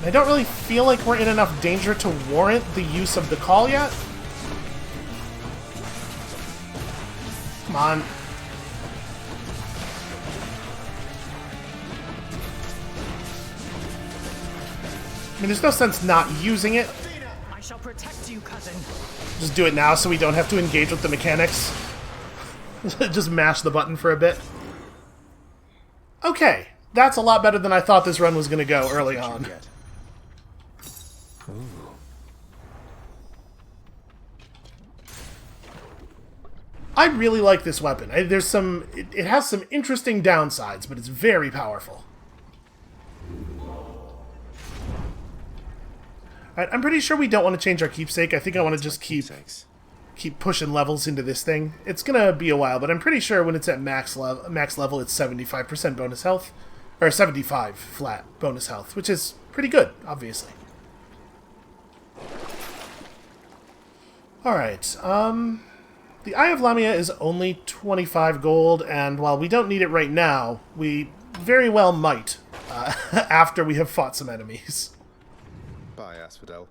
I don't really feel like we're in enough danger to warrant the use of the call yet. Come on. I mean, there's no sense not using it. I shall protect you, cousin. Just do it now so we don't have to engage with the mechanics. Just mash the button for a bit. Okay, that's a lot better than I thought this run was going to go early on. I really like this weapon. There's some... It has some interesting downsides, but it's very powerful. Alright, I'm pretty sure we don't want to change our keepsake. I think I want to just keep pushing levels into this thing. It's gonna be a while, but I'm pretty sure when it's at max level, it's 75% bonus health. Or 75 flat bonus health, which is pretty good, obviously. Alright, the Eye of Lamia is only 25 gold, and while we don't need it right now, we very well might after we have fought some enemies. Bye, Asphodel.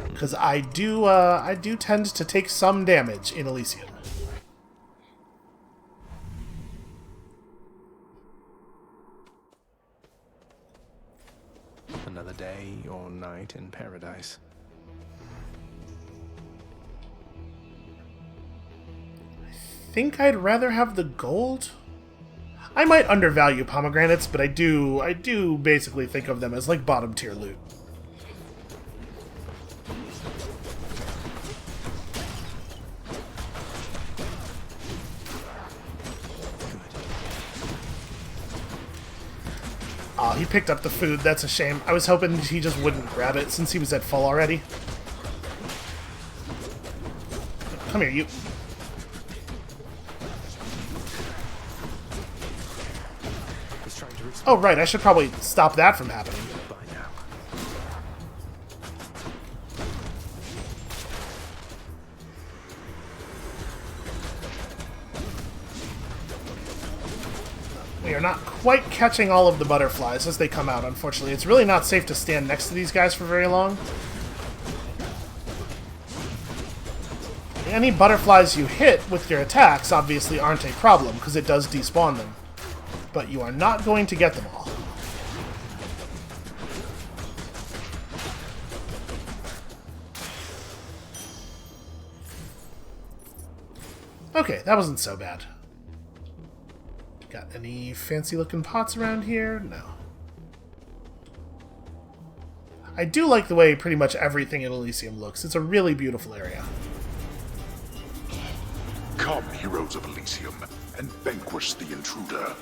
Because I do tend to take some damage in Elysium. Another day or night in paradise. I think I'd rather have the gold. I might undervalue pomegranates, but I do basically think of them as like bottom tier loot. Oh, he picked up the food. That's a shame. I was hoping he just wouldn't grab it since he was at full already. Come here, you. Oh, right, I should probably stop that from happening. We are not quite catching all of the butterflies as they come out, unfortunately. It's really not safe to stand next to these guys for very long. Any butterflies you hit with your attacks obviously aren't a problem, because it does despawn them. But you are not going to get them all. Okay, that wasn't so bad. Got any fancy looking pots around here? No. I do like the way pretty much everything in Elysium looks. It's a really beautiful area. Come, heroes of Elysium, and vanquish the intruder.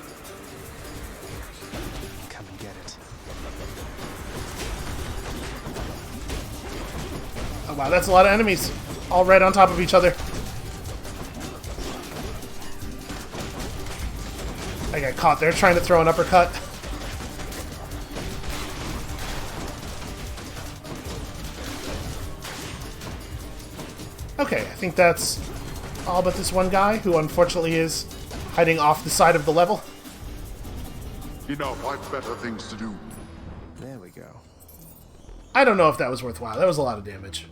Oh wow, that's a lot of enemies. All right on top of each other. I got caught there trying to throw an uppercut. Okay, I think that's all but this one guy, who unfortunately is hiding off the side of the level. Enough, I've better things to do. There we go. I don't know if that was worthwhile. That was a lot of damage.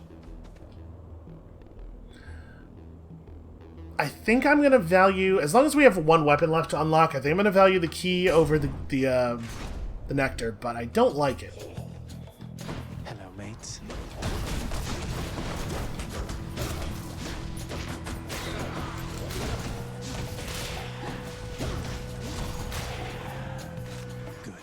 I think I'm going to value, as long as we have one weapon left to unlock, I think I'm going to value the key over the nectar, but I don't like it. Hello, mates. Good.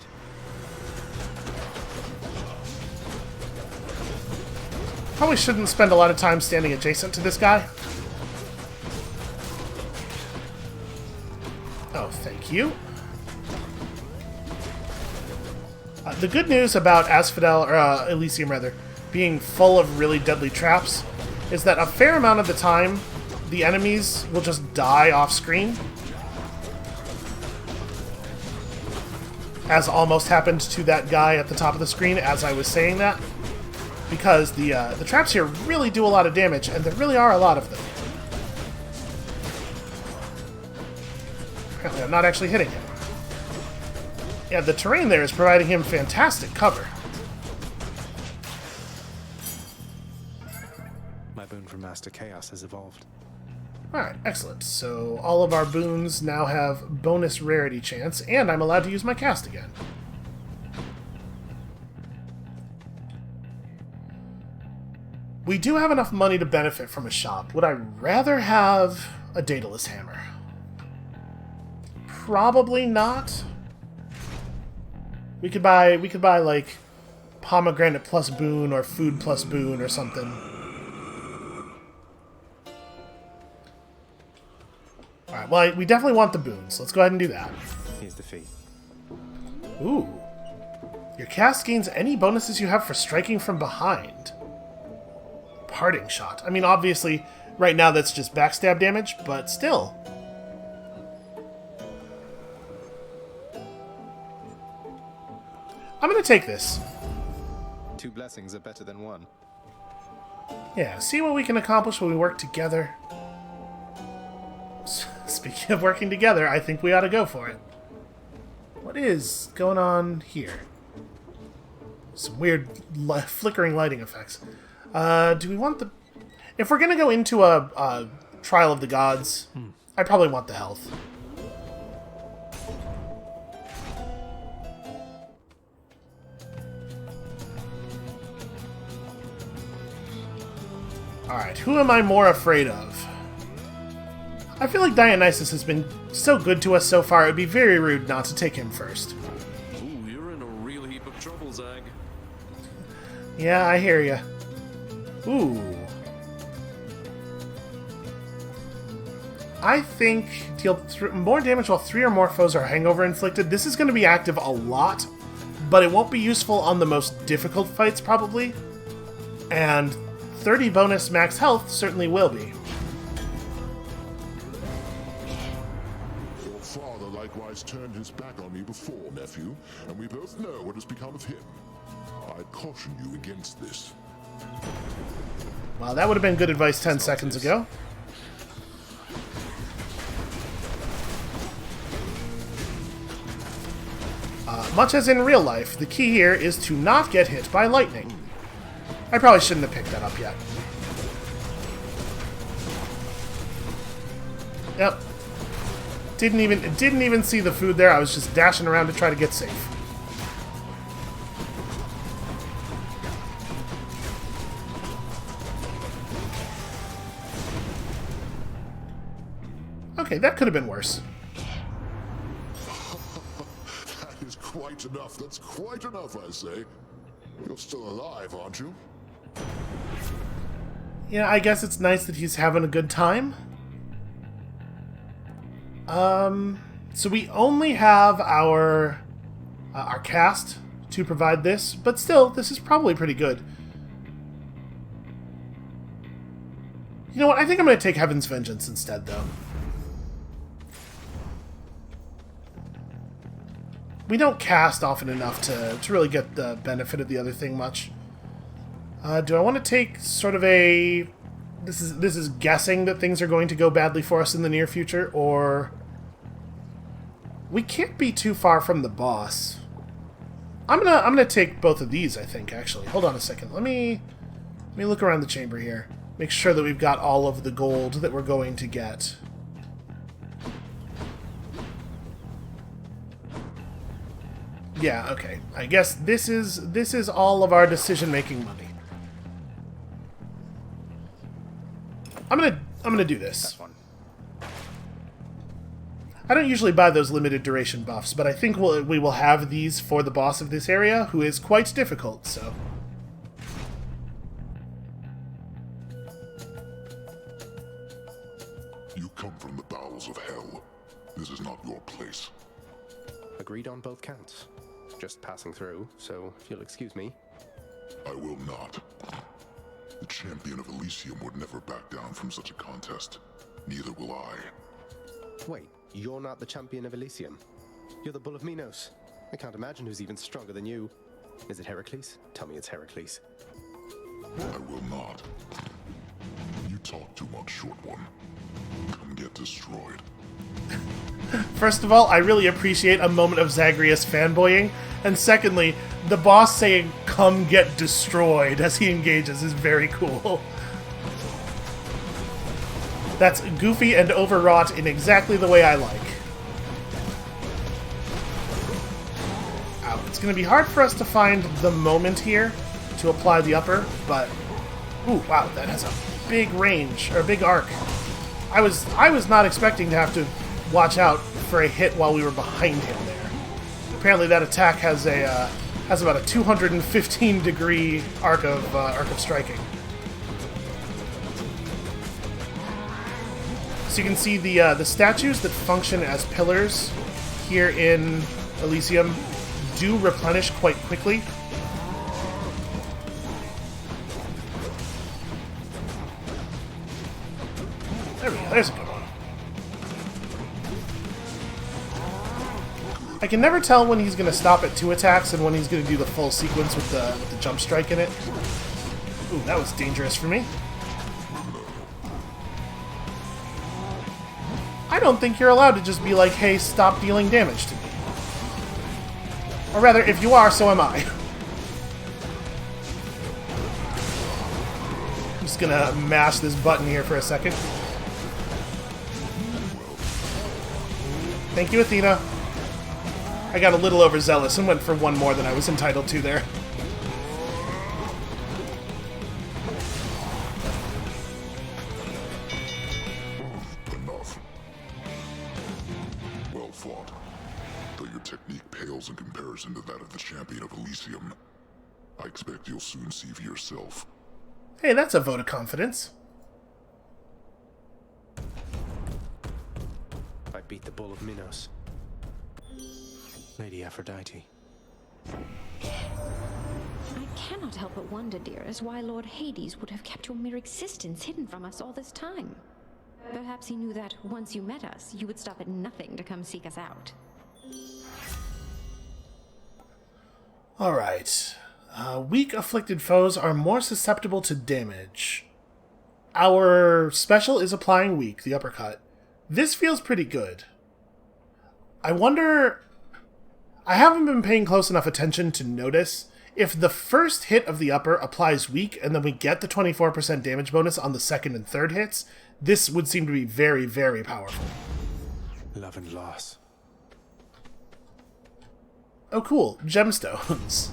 Probably shouldn't spend a lot of time standing adjacent to this guy. Oh, thank you. The good news about Asphodel, or Elysium rather, being full of really deadly traps is that a fair amount of the time the enemies will just die off screen. As almost happened to that guy at the top of the screen as I was saying that. Because the traps here really do a lot of damage, and there really are a lot of them. Apparently I'm not actually hitting him. Yeah, the terrain there is providing him fantastic cover. My boon from Master Chaos has evolved. Alright, excellent. So all of our boons now have bonus rarity chance, and I'm allowed to use my cast again. We do have enough money to benefit from a shop. Would I rather have a Daedalus hammer? Probably not. We could buy like pomegranate plus boon or food plus boon or something. Alright, well, we definitely want the boons. Let's go ahead and do that. Here's the fee. Ooh. Your cast gains any bonuses you have for striking from behind. Parting shot. I mean, obviously, right now that's just backstab damage, but still. I'm gonna take this. 2 blessings are better than 1. Yeah, see what we can accomplish when we work together. Speaking of working together, I think we ought to go for it. What is going on here? Some weird flickering lighting effects. Do we want the... If we're gonna go into a Trial of the Gods, I probably want the health. Alright, who am I more afraid of? I feel like Dionysus has been so good to us so far, it would be very rude not to take him first. Ooh, you're in a real heap of trouble, Zag. Yeah, I hear ya. Ooh. I think deal more damage while 3 or more foes are hangover inflicted. This is going to be active a lot, but it won't be useful on the most difficult fights, probably. And 30 bonus max health certainly will be. Your father likewise turned his back on me before, nephew, and we both know what has become of him. I caution you against this. Well, that would have been good advice 10 seconds ago. Much as in real life, the key here is to not get hit by lightning. I probably shouldn't have picked that up yet. Yep. Didn't even see the food there. I was just dashing around to try to get safe. Okay, that could have been worse. That is quite enough. That's quite enough, I say. You're still alive, aren't you? Yeah, I guess it's nice that he's having a good time. So we only have our cast to provide this, but still, this is probably pretty good. You know what? I think I'm going to take Heaven's Vengeance instead, though. We don't cast often enough to really get the benefit of the other thing much. Do I want to take sort of a... This is guessing that things are going to go badly for us in the near future, or... We can't be too far from the boss. I'm gonna take both of these, I think, actually. Hold on a second. Let me look around the chamber here. Make sure that we've got all of the gold that we're going to get. Yeah, okay. I guess this is all of our decision-making money. I'm gonna do this. I don't usually buy those limited duration buffs, but I think we will have these for the boss of this area, who is quite difficult, so... You come from the bowels of hell. This is not your place. Agreed on both counts. Just passing through, so if you'll excuse me. I will not. The champion of Elysium would never back down from such a contest. Neither will I. Wait, you're not the champion of Elysium? You're the Bull of Minos. I can't imagine who's even stronger than you. Is it Heracles? Tell me it's Heracles. I will not. You talk too much, short one. Come get destroyed. First of all, I really appreciate a moment of Zagreus fanboying, and secondly, the boss saying, "Come get destroyed," as he engages is very cool. That's goofy and overwrought in exactly the way I like. Ow. It's going to be hard for us to find the moment here to apply the upper, but... Ooh, wow, that has a big range, or a big arc. I was not expecting to have to watch out for a hit while we were behind him there. Apparently that attack has about a 215-degree arc of striking. So you can see the statues that function as pillars here in Elysium do replenish quite quickly. There we go. There's a good one. I can never tell when he's going to stop at 2 attacks and when he's going to do the full sequence with the jump strike in it. Ooh, that was dangerous for me. I don't think you're allowed to just be like, hey, stop dealing damage to me. Or rather, if you are, so am I. I'm just going to mash this button here for a second. Thank you, Athena. I got a little overzealous and went for one more than I was entitled to there. Enough. Well fought. Though your technique pales in comparison to that of the champion of Elysium, I expect you'll soon see for yourself. Hey, that's a vote of confidence. I beat the Bull of Minos. Lady Aphrodite. I cannot help but wonder, dearest, why Lord Hades would have kept your mere existence hidden from us all this time. Perhaps he knew that once you met us, you would stop at nothing to come seek us out. Alright. Weak afflicted foes are more susceptible to damage. Our special is applying weak, the uppercut. This feels pretty good. I wonder... I haven't been paying close enough attention to notice if the first hit of the upper applies weak and then we get the 24% damage bonus on the second and third hits. This would seem to be very, very powerful. Love and loss. Oh, cool. Gemstones.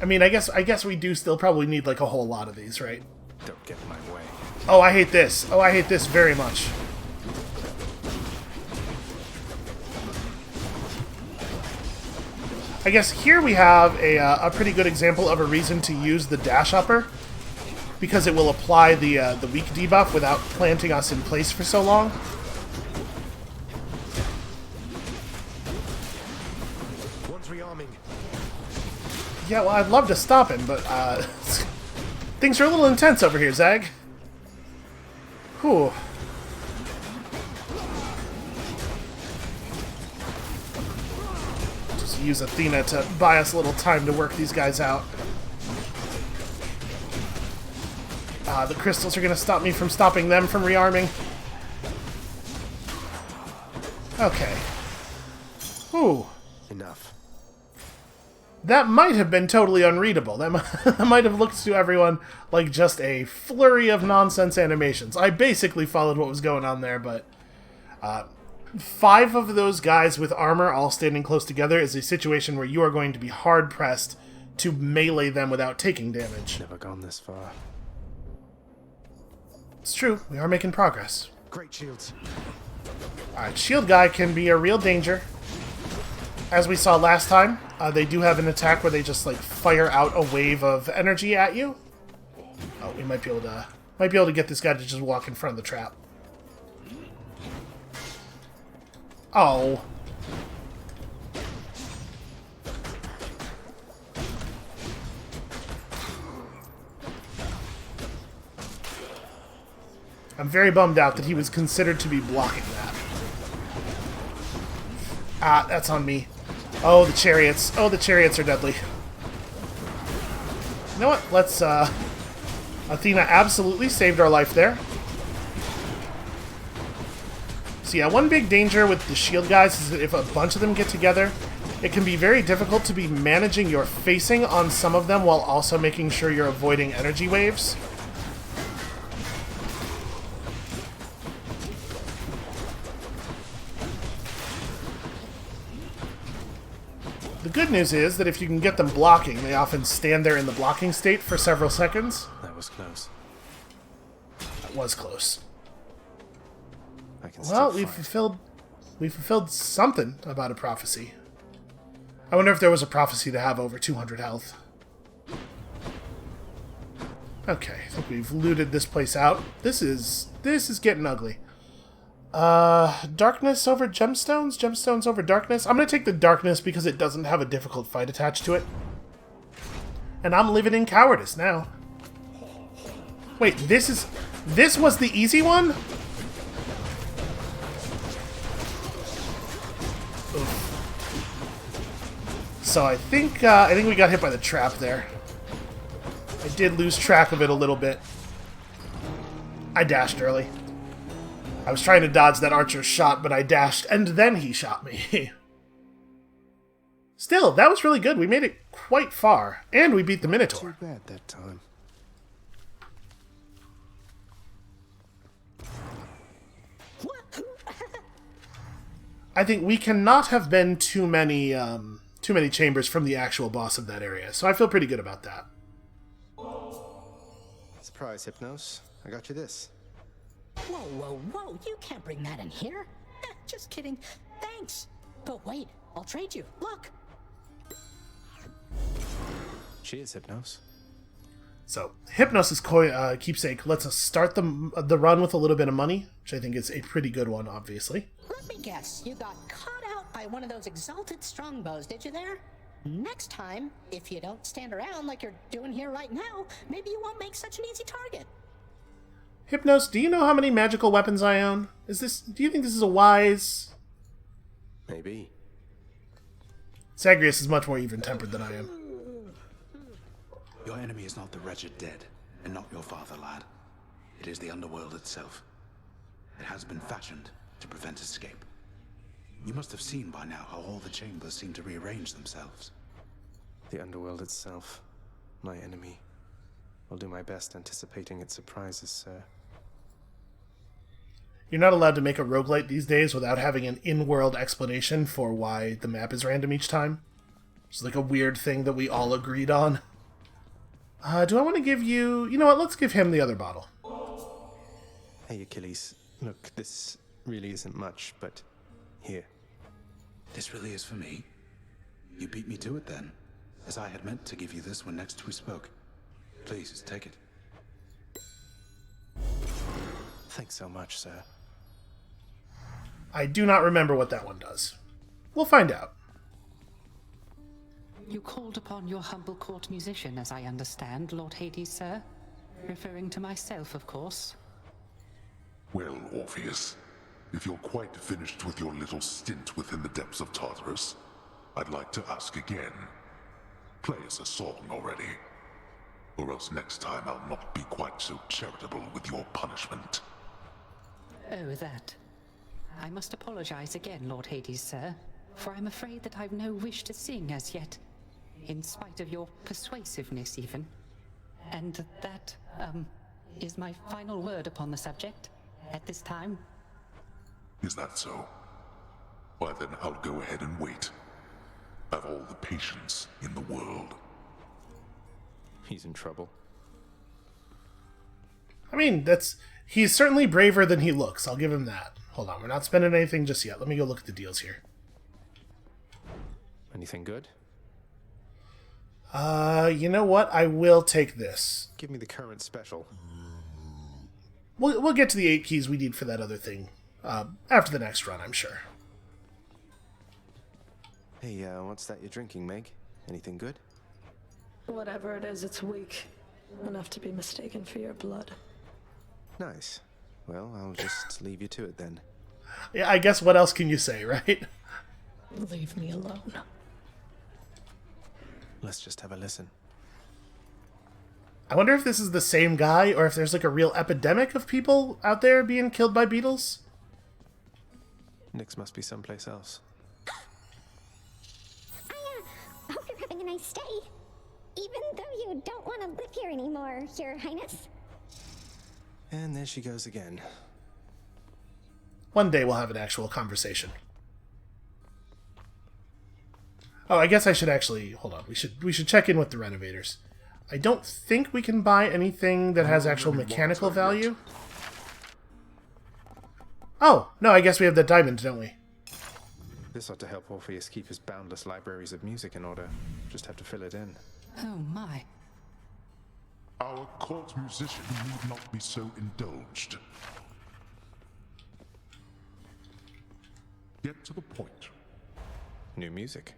I mean, I guess we do still probably need like a whole lot of these, right? Don't get in my way. Oh, I hate this. Oh, I hate this very much. I guess here we have a pretty good example of a reason to use the dash upper, because it will apply the weak debuff without planting us in place for so long. One's rearming. Yeah, well, I'd love to stop him, but things are a little intense over here, Zag. Whew. Just use Athena to buy us a little time to work these guys out. The crystals are going to stop me from stopping them from rearming. Okay. Ooh. Enough. That might have been totally unreadable. That might have looked to everyone like just a flurry of nonsense animations. I basically followed what was going on there, but 5 of those guys with armor all standing close together is a situation where you are going to be hard-pressed to melee them without taking damage. Never gone this far. It's true. We are making progress. Great shields. Alright, shield guy can be a real danger. As we saw last time, they do have an attack where they just like fire out a wave of energy at you. Oh, we might be able to get this guy to just walk in front of the trap. Oh. I'm very bummed out that he was considered to be blocking that. Ah, that's on me. Oh, the chariots. Oh, the chariots are deadly. You know what? Let's, Athena absolutely saved our life there. So yeah, one big danger with the shield guys is that if a bunch of them get together, it can be very difficult to be managing your facing on some of them while also making sure you're avoiding energy waves. The good news is that if you can get them blocking, they often stand there in the blocking state for several seconds. That was close. That was close. I can Well, we fulfilled something about a prophecy. I wonder if there was a prophecy to have over 200 health. Okay, I think we've looted this place out. This is getting ugly. Darkness over gemstones? Gemstones over darkness? I'm gonna take the darkness because it doesn't have a difficult fight attached to it. And I'm living in cowardice now. Wait, this was the easy one? Oof. So I think we got hit by the trap there. I did lose track of it a little bit. I dashed early. I was trying to dodge that archer's shot, but I dashed, and then he shot me. Still, that was really good. We made it quite far, and we beat the Minotaur. Too bad that time. I think we cannot have been too many chambers from the actual boss of that area, so I feel pretty good about that. Surprise, Hypnos. I got you this. Whoa, whoa, whoa, you can't bring that in here. Just kidding. Thanks. But wait, I'll trade you. Look. Cheers, Hypnos. So, Hypnos' keepsake lets us start the run with a little bit of money, which I think is a pretty good one, obviously. Let me guess, you got caught out by one of those exalted strongbows, did you there? Next time, if you don't stand around like you're doing here right now, maybe you won't make such an easy target. Hypnos, do you know how many magical weapons I own? Do you think this is a wise... Maybe. Zagreus is much more even-tempered than I am. Your enemy is not the wretched dead, and not your father, lad. It is the underworld itself. It has been fashioned to prevent escape. You must have seen by now how all the chambers seem to rearrange themselves. The underworld itself, my enemy. I'll do my best anticipating its surprises, sir. You're not allowed to make a roguelite these days without having an in-world explanation for why the map is random each time. It's like a weird thing that we all agreed on. Do I want to give you... You know what, let's give him the other bottle. Hey, Achilles. Look, this really isn't much, but... Here. This really is for me? You beat me to it then, as I had meant to give you this when next we spoke. Please, take it. Thanks so much, sir. I do not remember what that one does. We'll find out. You called upon your humble court musician, as I understand, Lord Hades, sir. Referring to myself, of course. Well, Orpheus, if you're quite finished with your little stint within the depths of Tartarus, I'd like to ask again. Play us a song already. Or else next time I'll not be quite so charitable with your punishment. Oh, that. I must apologize again, Lord Hades, sir, for I'm afraid that I've no wish to sing as yet, in spite of your persuasiveness even. And that, is my final word upon the subject at this time. Is that so? Why then I'll go ahead and wait. I've all the patience in the world. He's in trouble. I mean, he's certainly braver than he looks. I'll give him that. Hold on, we're not spending anything just yet. Let me go look at the deals here. Anything good? You know what? I will take this. Give me the current special. We'll get to the 8 keys we need for that other thing after the next run, I'm sure. Hey, what's that you're drinking, Meg? Anything good? Whatever it is, it's weak. Enough to be mistaken for your blood. Nice. Well, I'll just leave you to it then. Yeah, I guess what else can you say, right? Leave me alone. Let's just have a listen. I wonder if this is the same guy, or if there's like a real epidemic of people out there being killed by beetles. Nyx must be someplace else. I hope you're having a nice day. Even though you don't want to live here anymore, Your Highness. And there she goes again. One day we'll have an actual conversation. Oh, I guess I should actually... Hold on. We should check in with the renovators. I don't think we can buy anything that has actual mechanical value. Oh, no, I guess we have the diamond, don't we? This ought to help Orpheus keep his boundless libraries of music in order. Just have to fill it in. Oh my. Our court musician need not be so indulged. Get to the point. New music.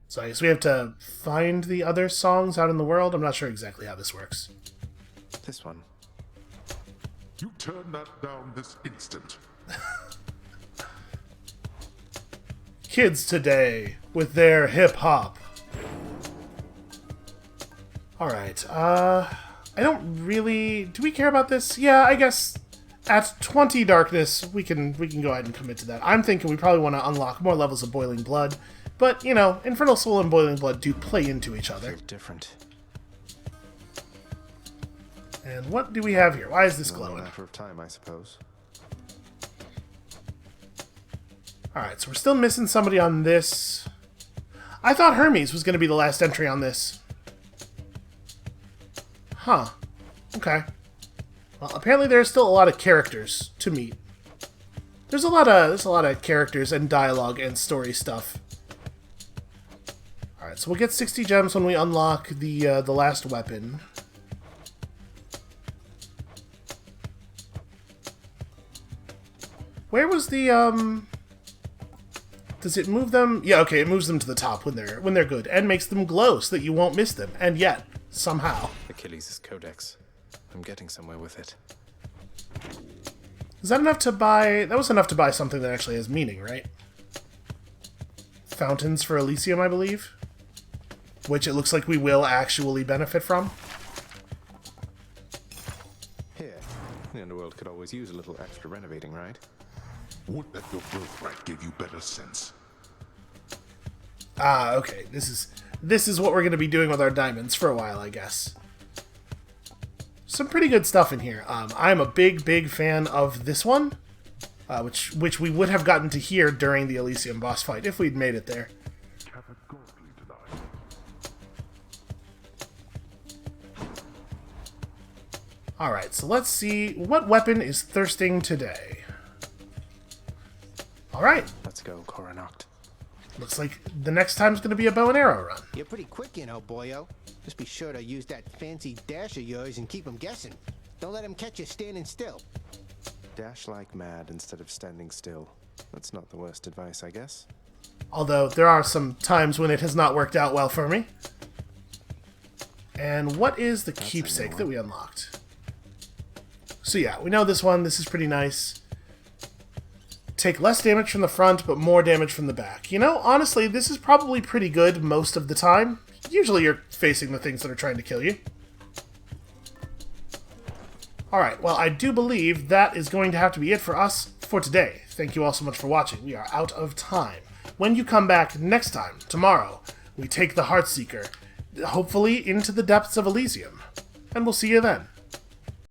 So I guess we have to find the other songs out in the world. I'm not sure exactly how this works. This one. You turn that down this instant. Kids today with their hip-hop. Alright, I don't really... Do we care about this? Yeah, I guess at 20 darkness, we can go ahead and commit to that. I'm thinking we probably want to unlock more levels of Boiling Blood. But, you know, Infernal Soul and Boiling Blood do play into each other. Different. And what do we have here? Why is this glowing? A matter of time, I suppose. Alright, so we're still missing somebody on this. I thought Hermes was going to be the last entry on this. Huh. Okay. Well, apparently there's still a lot of characters to meet. There's a lot of characters and dialogue and story stuff. Alright, so we'll get 60 gems when we unlock the last weapon. Where was the, Does it move them? Yeah, okay, it moves them to the top when they're good, and makes them glow so that you won't miss them. And yet, somehow... Achilles' Codex. I'm getting somewhere with it. Is that enough to buy... That was enough to buy something that actually has meaning, right? Fountains for Elysium, I believe. Which it looks like we will actually benefit from. Here. The underworld could always use a little extra renovating, right? Would that your birthright gave you better sense. Ah, okay. This is what we're going to be doing with our diamonds for a while, I guess. Some pretty good stuff in here. I'm a big fan of this one, which we would have gotten to hear during the Elysium boss fight if we'd made it there. Alright, so let's see what weapon is thirsting today. Alright. Let's go, Coronacht. Looks like the next time's going to be a bow and arrow run. You're pretty quick, you know, boyo. Just be sure to use that fancy dash of yours and keep them guessing. Don't let them catch you standing still. Dash like mad instead of standing still. That's not the worst advice, I guess. Although there are some times when it has not worked out well for me. And what is the keepsake that we unlocked? So yeah, we know this one. This is pretty nice. Take less damage from the front, but more damage from the back. You know, honestly, this is probably pretty good most of the time. Usually you're facing the things that are trying to kill you. Alright, well, I do believe that is going to have to be it for us for today. Thank you all so much for watching. We are out of time. When you come back next time, tomorrow, we take the Heartseeker, hopefully into the depths of Elysium. And we'll see you then.